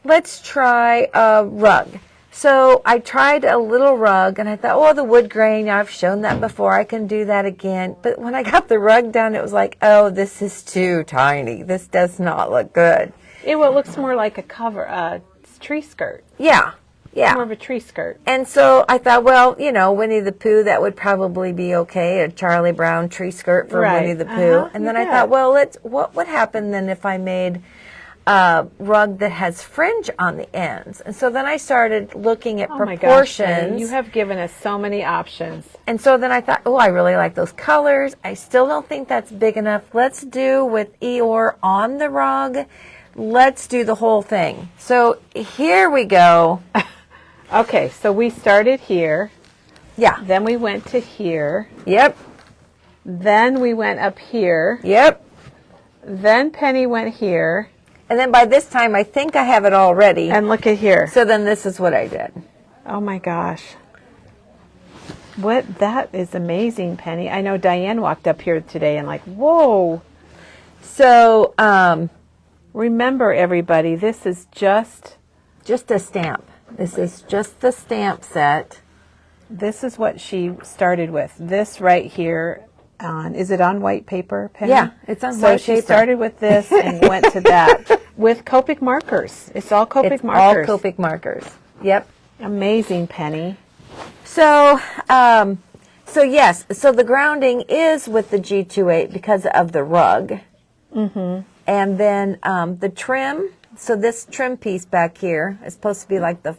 let's try a rug. So I tried a little rug, and I thought, oh, the wood grain, I've shown that before. I can do that again. But when I got the rug done, it was like, oh, this is too tiny. This does not look good. It looks more like a cover, tree skirt. Yeah, yeah. More of a tree skirt. And so I thought, well, Winnie the Pooh, that would probably be okay. A Charlie Brown tree skirt for Right. Winnie the Pooh. And then I Yeah. thought, well, what would happen then if I made rug that has fringe on the ends. And so then I started looking at Oh my gosh, Penny, proportions. you have given us so many options. And so then I thought, oh, I really like those colors. I still don't think that's big enough. Let's do with Eeyore on the rug. Let's do the whole thing. So here we go. Okay, so we started here. Yeah. Then we went to here. Yep. Then we went up here. Yep. Then Penny went here. And then by this time, I think I have it all ready. And look at here. So then this is what I did. Oh my gosh. That is amazing, Penny. I know Diane walked up here today and like, whoa. So, remember everybody, this is just a stamp. This is just the stamp set. this is what she started with. This right here is it on white paper, Penny? Yeah, it's on white paper. So she started with this and went to that with Copic markers. It's all Copic markers. All Copic markers. Yep. Amazing, Penny. So, yes. So the grounding is with the G28 because of the rug. Mm-hmm. And then the trim. So this trim piece back here is supposed to be like the,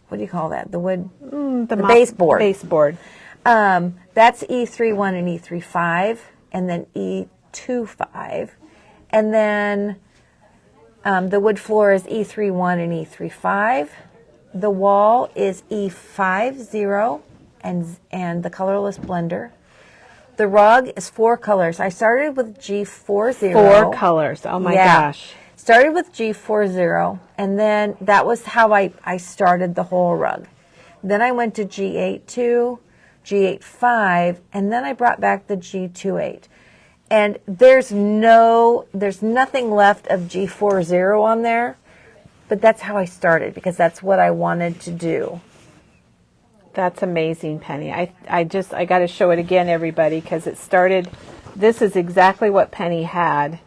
what do you call that? The wood, the baseboard. Baseboard. That's E31 and E35, and then E25. And then the wood floor is E31 and E35. The wall is E50 and the colorless blender. The rug is 4 colors. I started with G40. 4 colors. Oh my gosh. Started with G40, and then that was how I started the whole rug. Then I went to G82, G85, and then I brought back the G28. And there's nothing left of G40 on there, but that's how I started because that's what I wanted to do. That's amazing, Penny. I got to show it again, everybody, because it started, this is exactly what Penny had.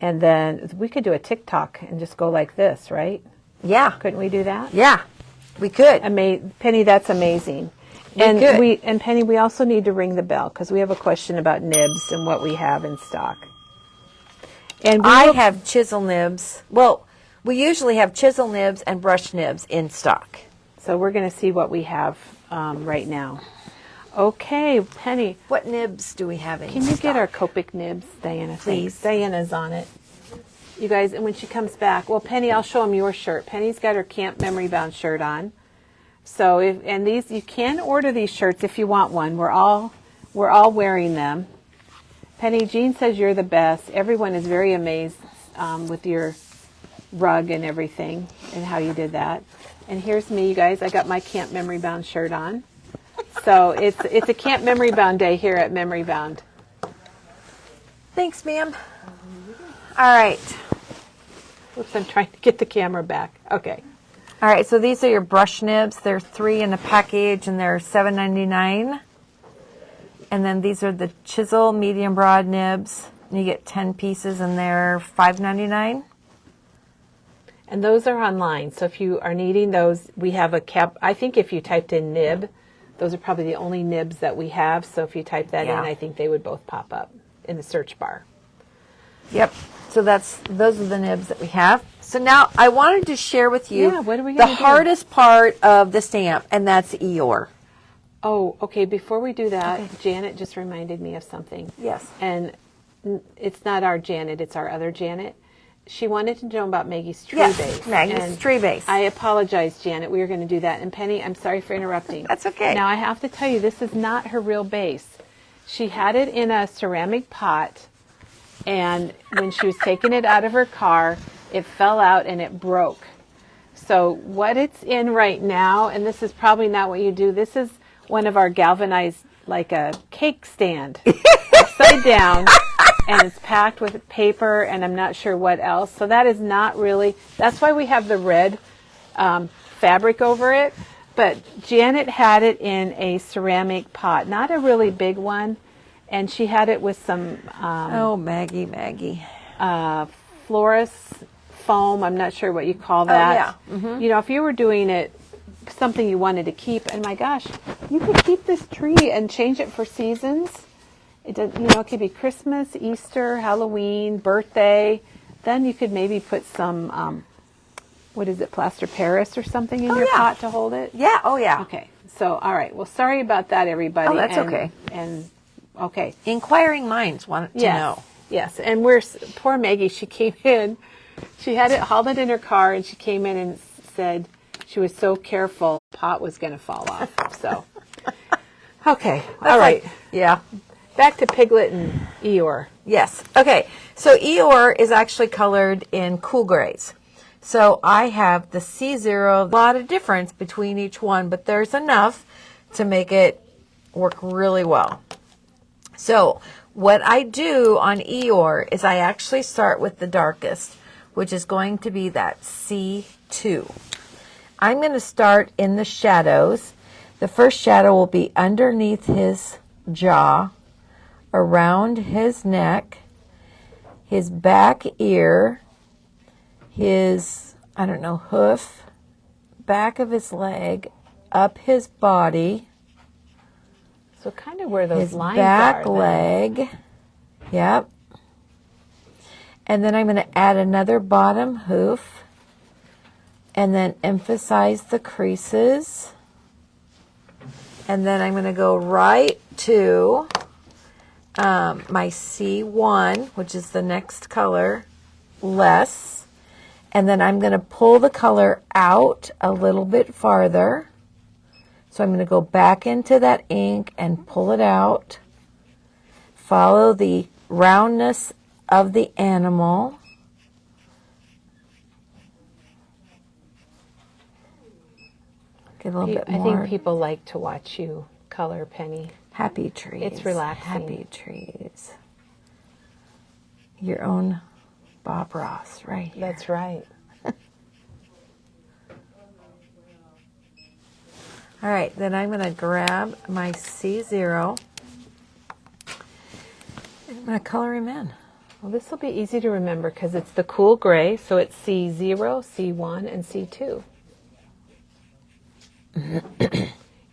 And then we could do a TikTok and just go like this, right? Yeah. Couldn't we do that? Yeah, we could. Penny, that's amazing. And Penny, we also need to ring the bell because we have a question about nibs and what we have in stock. And I have chisel nibs. Well, we usually have chisel nibs and brush nibs in stock. So we're going to see what we have right now. Okay, Penny. What nibs do we have in stock? Can you get our Copic nibs, Diana? Please. Thanks. Diana's on it. You guys, and when she comes back, well, Penny, I'll show them your shirt. Penny's got her Camp Memory Bound shirt on. So, these, you can order these shirts if you want one. We're all wearing them. Penny, Jean says you're the best. Everyone is very amazed with your rug and everything and how you did that. And here's me, you guys. I got my Camp Memory Bound shirt on. So it's a Camp Memory Bound day here at Memory Bound. Thanks, ma'am. All right. Oops, I'm trying to get the camera back. Okay. All right, so these are your brush nibs. They're 3 in a package, and they're $7.99. And then these are the chisel medium broad nibs. You get 10 pieces, and they're $5.99. And those are online. So if you are needing those, we have a cap. I think if you typed in nib, those are probably the only nibs that we have. So if you type that in, I think they would both pop up in the search bar. Yep. So those are the nibs that we have. So now I wanted to share with you what are we the gonna do? hardest part of the stamp, and that's Eeyore. Oh, okay. Before we do that, Janet just reminded me of something. Yes. And it's not our Janet, it's our other Janet. She wanted to know about Maggie's tree Yes, base. Maggie's And tree base. I apologize, Janet. We were going to do that. And Penny, I'm sorry for interrupting. That's okay. Now, I have to tell you, this is not her real base. She had it in a ceramic pot, and when she was taking it out of her car, it fell out and it broke. So what it's in right now, and this is probably not what you do, this is one of our galvanized, like a cake stand, upside down. And it's packed with paper, and I'm not sure what else. So that is not really, that's why we have the red fabric over it. But Janet had it in a ceramic pot, not a really big one. And she had it with some Maggie. Florist foam. I'm not sure what you call that. Oh, yeah. Mm-hmm. You know, if you were doing it, something you wanted to keep, and my gosh, you could keep this tree and change it for seasons. It does, it could be Christmas, Easter, Halloween, birthday. then you could maybe put some, what is it, plaster Paris or something in Oh, your yeah. pot to hold it? Yeah, oh yeah. Okay, so, all right. Well, sorry about that, everybody. Oh, that's And- okay. And, okay. Inquiring minds want to Yes. know. Yes, and poor Maggie, she came in, she had it, hauled it in her car, and she came in and said she was so careful, the pot was going to fall off, so. Okay, all right. Yeah. Back to Piglet and Eeyore. Yes. Okay. So Eeyore is actually colored in cool grays. So I have the C0, a lot of difference between each one, but there's enough to make it work really well. So what I do on Eeyore is I actually start with the darkest, which is going to be that C2. I'm going to start in the shadows. The first shadow will be underneath his jaw, around his neck, his back ear, his, I don't know, hoof, back of his leg, up his body, So kind of where those his lines back are. then. leg. Yep. And then I'm going to add another bottom hoof and then emphasize the creases. And then I'm going to go right to my C1, which is the next color, less. And then I'm going to pull the color out a little bit farther. So I'm going to go back into that ink and pull it out. Follow the roundness of the animal. Get a little bit I more. think people like to watch you color, Penny. Happy trees. It's relaxing. Happy trees. Your own Bob Ross, right here. That's right. All right, then I'm going to grab my C0. And I'm going to color him in. Well, this will be easy to remember because it's the cool gray, so it's C0, C1, and C2.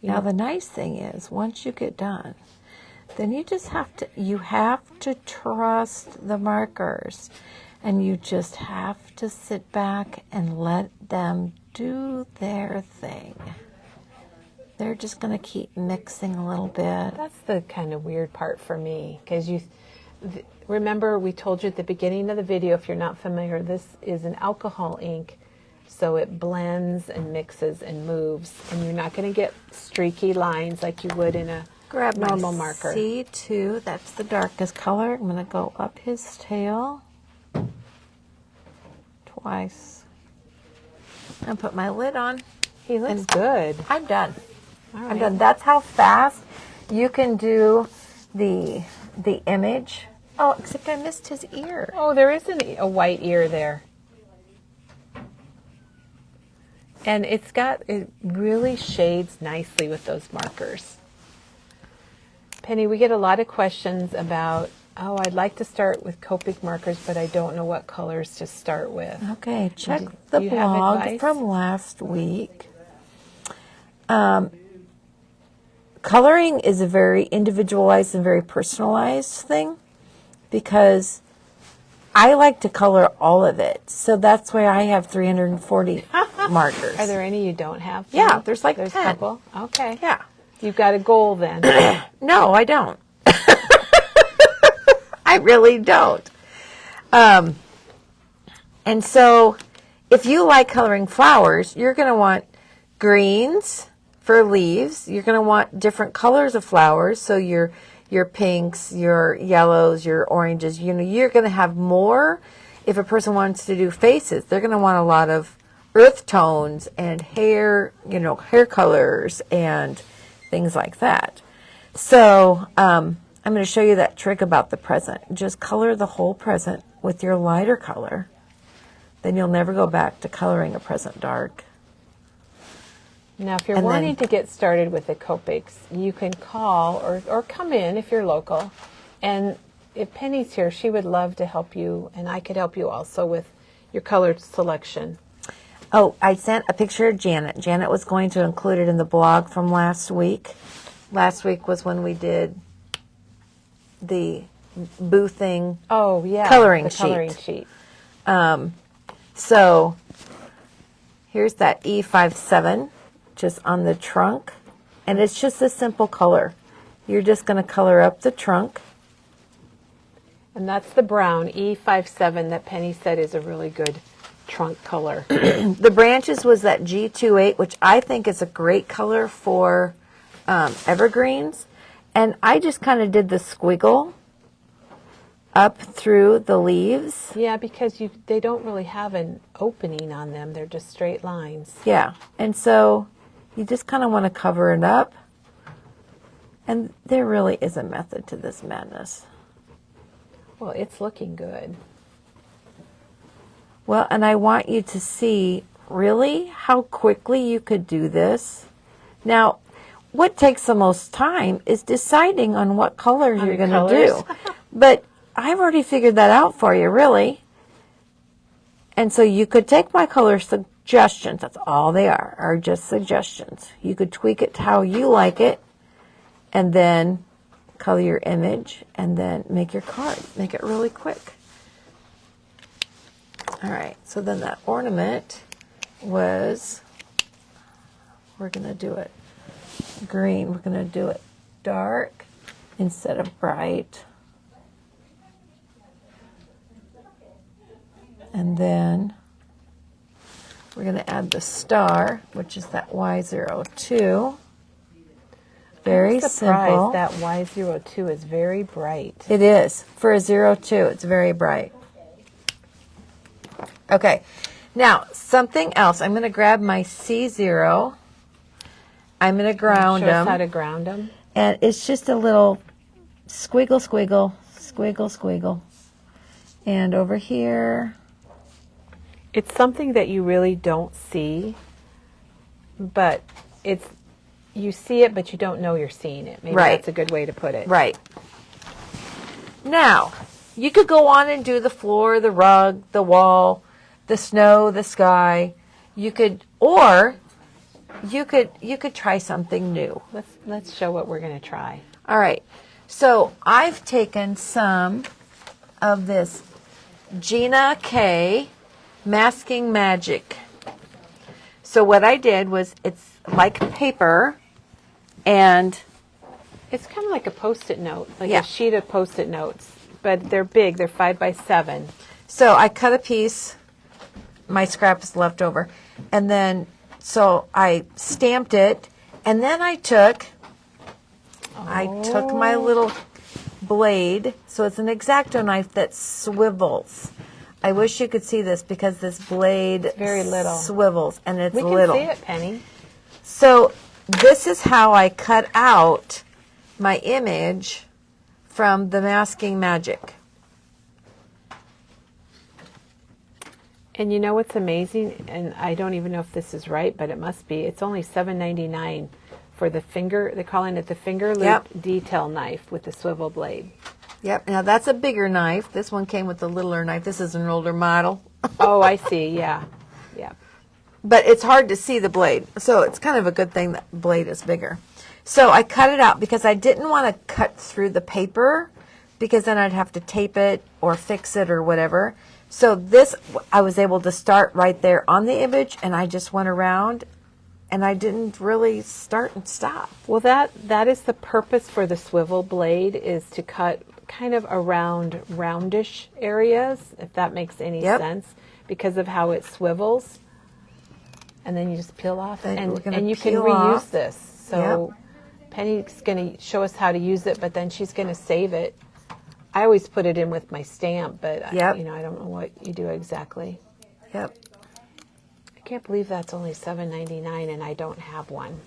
Now the nice thing is, once you get done, then you just have to trust the markers, and you just have to sit back and let them do their thing. They're just going to keep mixing a little bit. That's the kind of weird part for me because remember we told you at the beginning of the video, if you're not familiar, this is an alcohol ink, so it blends and mixes and moves, and you're not going to get streaky lines like you would in a Grab normal my marker. C2, that's the darkest color. I'm going to go up his tail twice and put my lid on. He looks good. I'm done. All I'm right. done. That's how fast you can do the image. Oh, except I missed his ear. Oh, there is a white ear there. And it really shades nicely with those markers. Penny, we get a lot of questions about, I'd like to start with Copic markers, but I don't know what colors to start with. Okay, check Do the you have blog advice? from last week. Coloring is a very individualized and very personalized thing because I like to color all of it. So that's why I have 340 markers. Are there any you don't have? Yeah, Penny? there's like There's 10. a couple. Okay. Yeah. You've got a goal then. No, I don't. I really don't. And so if you like coloring flowers, you're going to want greens for leaves. You're going to want different colors of flowers. So your pinks, your yellows, your oranges, you're going to have more. If a person wants to do faces, they're going to want a lot of earth tones and hair colors and things like that. So I'm going to show you that trick about the present. Just color the whole present with your lighter color. Then you'll never go back to coloring a present dark. Now, if you're And wanting then- to get started with the Copics, you can call or come in if you're local. And if Penny's here, she would love to help you, and I could help you also with your color selection. Oh, I sent a picture of Janet. Janet was going to include it in the blog from last week. Last week was when we did the boothing Oh, yeah. Coloring the coloring sheet. sheet. So here's that E57 just on the trunk. And it's just a simple color. You're just going to color up the trunk. And that's the brown E57 that Penny said is a really good trunk color. The branches was that G28, which I think is a great color for evergreens. And I just kind of did the squiggle up through the leaves. Yeah, because they don't really have an opening on them. They're just straight lines. Yeah, and so you just kind of want to cover it up. And there really is a method to this madness. Well, it's looking good. Well, and I want you to see really how quickly you could do this. Now, what takes the most time is deciding on what colors you're going to do. But I've already figured that out for you, really. And so you could take my color suggestions. That's all they are just suggestions. You could tweak it to how you like it, and then color your image, and then make your card. Make it really quick. All right, so then that ornament was, we're going to do it green. We're going to do it dark instead of bright. And then we're going to add the star, which is that Y02. Very simple. That Y02 is very bright. It is. For a 02, it's very bright. Okay. Now, something else. I'm going to grab my C0. I'm going to ground them. Show us how to ground them. And it's just a little squiggle, squiggle, squiggle, squiggle. And over here. It's something that you really don't see, but you see it, but you don't know you're seeing it. Maybe Right. That's a good way to put it. Right. Now, you could go on and do the floor, the rug, the wall, the snow, the sky. You could try something new. Let's show what we're going to try. All right. So I've taken some of this Gina K Masking Magic. So what I did was, it's like paper, and It's kind of like a Post-it note, like Yeah. a sheet of Post-it notes, but they're big. They're 5 by 7. so I cut a piece, my scrap is left over, and then so I stamped it, and then I took my little blade, so it's an X-Acto knife that swivels. I wish you could see this, because this blade very little. swivels, and it's We can little. see it, Penny. So this is how I cut out my image from the Masking Magic. And you know what's amazing? And I don't even know if this is right, but it must be. It's only $7.99 for the finger. They're calling it the finger loop Yep. detail knife with the swivel blade. Yep. Now that's a bigger knife. This one came with a littler knife. This is an older model. Oh, I see. Yeah. Yeah. But it's hard to see the blade. So it's kind of a good thing that blade is bigger. So I cut it out because I didn't want to cut through the paper, because then I'd have to tape it or fix it or whatever. So this, I was able to start right there on the image, and I just went around, and I didn't really start and stop. Well, that is the purpose for the swivel blade, is to cut kind of around roundish areas, if that makes any Yep. sense, because of how it swivels. And then you just peel off, Then we're gonna and you can peel reuse off. this. So Penny's going to show us how to use it, but then she's going to save it. I always put it in with my stamp, but Yep. I don't know what you do exactly. Yep. I can't believe that's only $7.99 and I don't have one.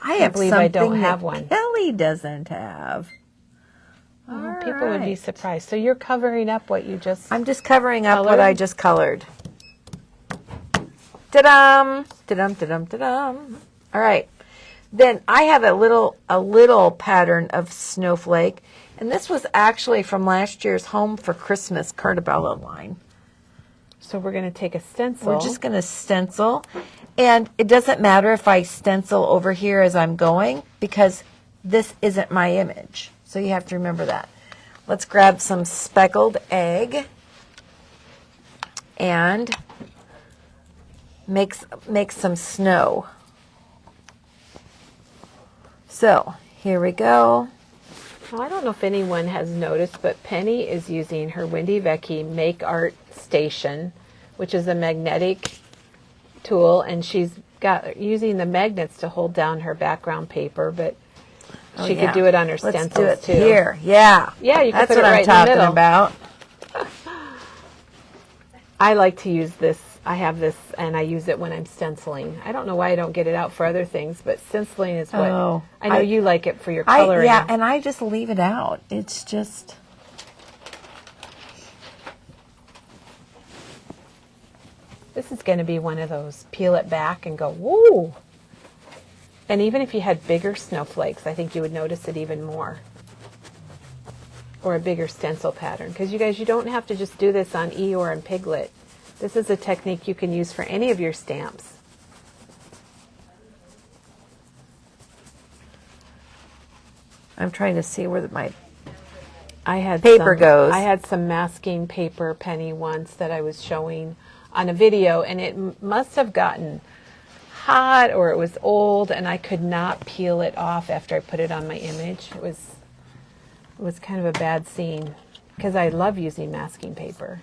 I have believe I don't something have that one. Kelly doesn't have. People would be surprised. So you're covering up what you just... I'm just covering up what Colored? I just colored. Ta-dum! Ta-dum, ta-dum, ta-dum. All right. Then I have a little pattern of snowflake, and this was actually from last year's Home for Christmas Cartabella line. So we're going to take a stencil. We're just going to stencil, and it doesn't matter if I stencil over here as I'm going, because this isn't my image. So you have to remember that. Let's grab some speckled egg. and make some snow. So here we go. Well, I don't know if anyone has noticed, but Penny is using her Wendy Vecchi Make Art Station, which is a magnetic tool, and she's got using the magnets to hold down her background paper, but she could do it on her stencils do it too. Here, yeah. Yeah, you can That's put it what right I'm in the talking middle. about. I like to use this. I have this, and I use it when I'm stenciling. I don't know why I don't get it out for other things, but stenciling is what I know you like it for your coloring. Yeah, and I just leave it out. It's just... This is going to be one of those peel it back and go, woo! And even if you had bigger snowflakes, I think you would notice it even more. Or a bigger stencil pattern. Because you guys, you don't have to just do this on Eeyore and Piglet. This is a technique you can use for any of your stamps. I'm trying to see where my paper goes. I had some masking paper, Penny, once that I was showing on a video, and it must have gotten hot or it was old, and I could not peel it off after I put it on my image. It was kind of a bad scene because I love using masking paper.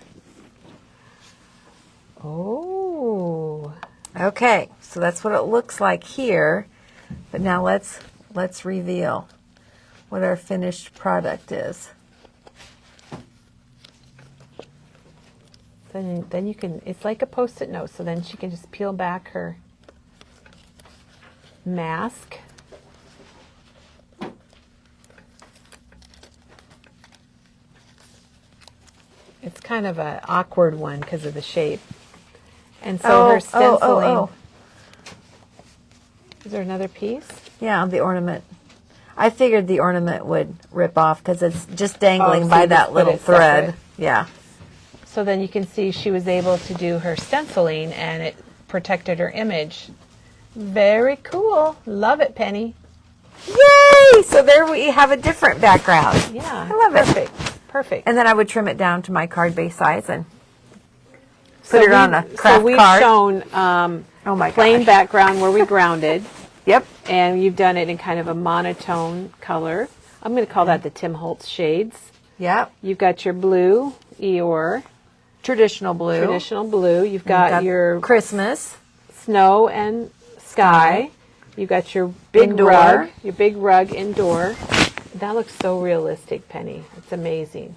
Oh. Okay, so that's what it looks like here. But now let's reveal what our finished product is. Then you can, it's like a Post-it note, so then she can just peel back her mask. It's kind of an awkward one because of the shape. And so her stenciling. Is there another piece? Yeah, the ornament. I figured the ornament would rip off because it's just dangling so by you that just put little it thread. separate. Yeah. So then you can see she was able to do her stenciling and it protected her image. Very cool. Love it, Penny. Yay! So there we have a different background. Yeah. I love it. Perfect. Perfect. And then I would trim it down to my card base size and put it on a craft So we've card. shown Oh my plain gosh. background where we grounded. Yep. And you've done it in kind of a monotone color. I'm going to call that the Tim Holtz shades. Yep. You've got your blue Eeyore. Traditional blue. Traditional blue. You've got your Christmas. snow and sky. You've got your big Indoor. rug. Your big rug indoor. That looks so realistic, Penny. It's amazing.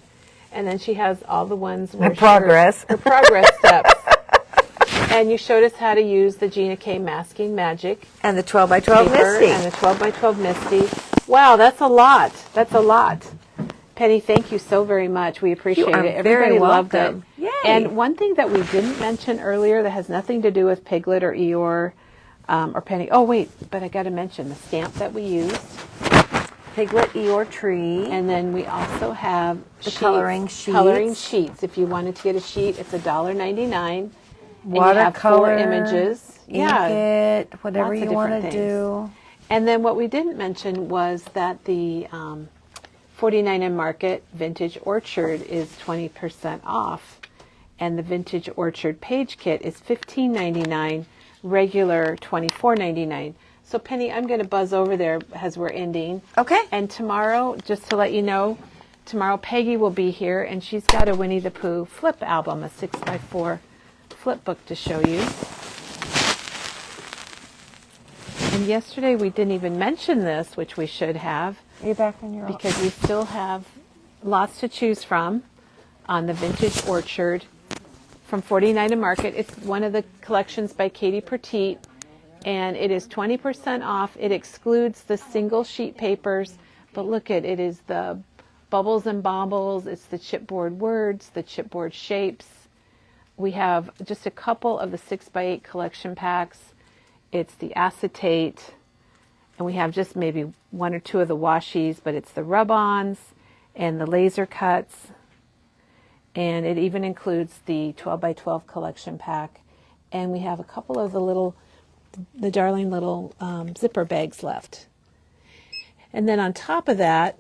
And then she has all the ones where My progress. her progress steps. And you showed us how to use the Gina K Masking Magic And the 12 by 12 paper Misty. and the 12 by 12 Misty. Wow, that's a lot. That's a lot. Penny, thank you so very much. We appreciate You are it. very Everybody loved it. welcome. Yay. And one thing that we didn't mention earlier that has nothing to do with Piglet or Eeyore or Penny. Oh, wait, but I got to mention the stamp that we used. Piglet Eeyore tree. And then we also have The coloring sheets. Coloring sheets. If you wanted to get a sheet, it's $1.99. And you have 4 Watercolor, images. ink it, whatever lots of you want to different do. And then what we didn't mention was that the 49 and Market Vintage Orchard is 20% off. And the Vintage Orchard Page Kit is $15.99, regular $24.99. So Penny, I'm going to buzz over there as we're ending. Okay. And tomorrow, just to let you know, tomorrow Peggy will be here, and she's got a Winnie the Pooh flip album, a 6x4 flip book to show you. And yesterday we didn't even mention this, which we should have, Are you back in your office? because we still have lots to choose from on the Vintage Orchard from 49 and Market. It's one of the collections by Katie Petite, and it is 20% off. It excludes the single sheet papers, but look at it is the bubbles and baubles, it's the chipboard words, the chipboard shapes. We have just a couple of the 6x8 collection packs. It's the acetate, and we have just maybe 1 or 2 of the washies, but it's the rub-ons and the laser cuts. And it even includes the 12x12 collection pack. And we have a couple of the darling little zipper bags left. And then on top of that,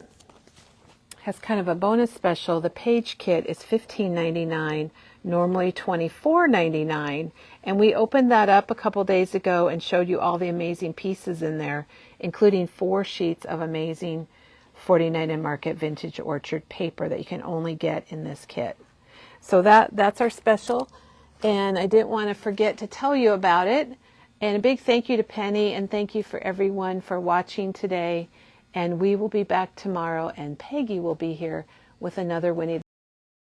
has kind of a bonus special. The page kit is $15.99, normally $24.99. And we opened that up a couple days ago and showed you all the amazing pieces in there, including 4 sheets of amazing 49 and Market Vintage Orchard paper that you can only get in this kit. So that's our special, and I didn't want to forget to tell you about it. And a big thank you to Penny, and thank you for everyone for watching today. And we will be back tomorrow, and Peggy will be here with another Winnie the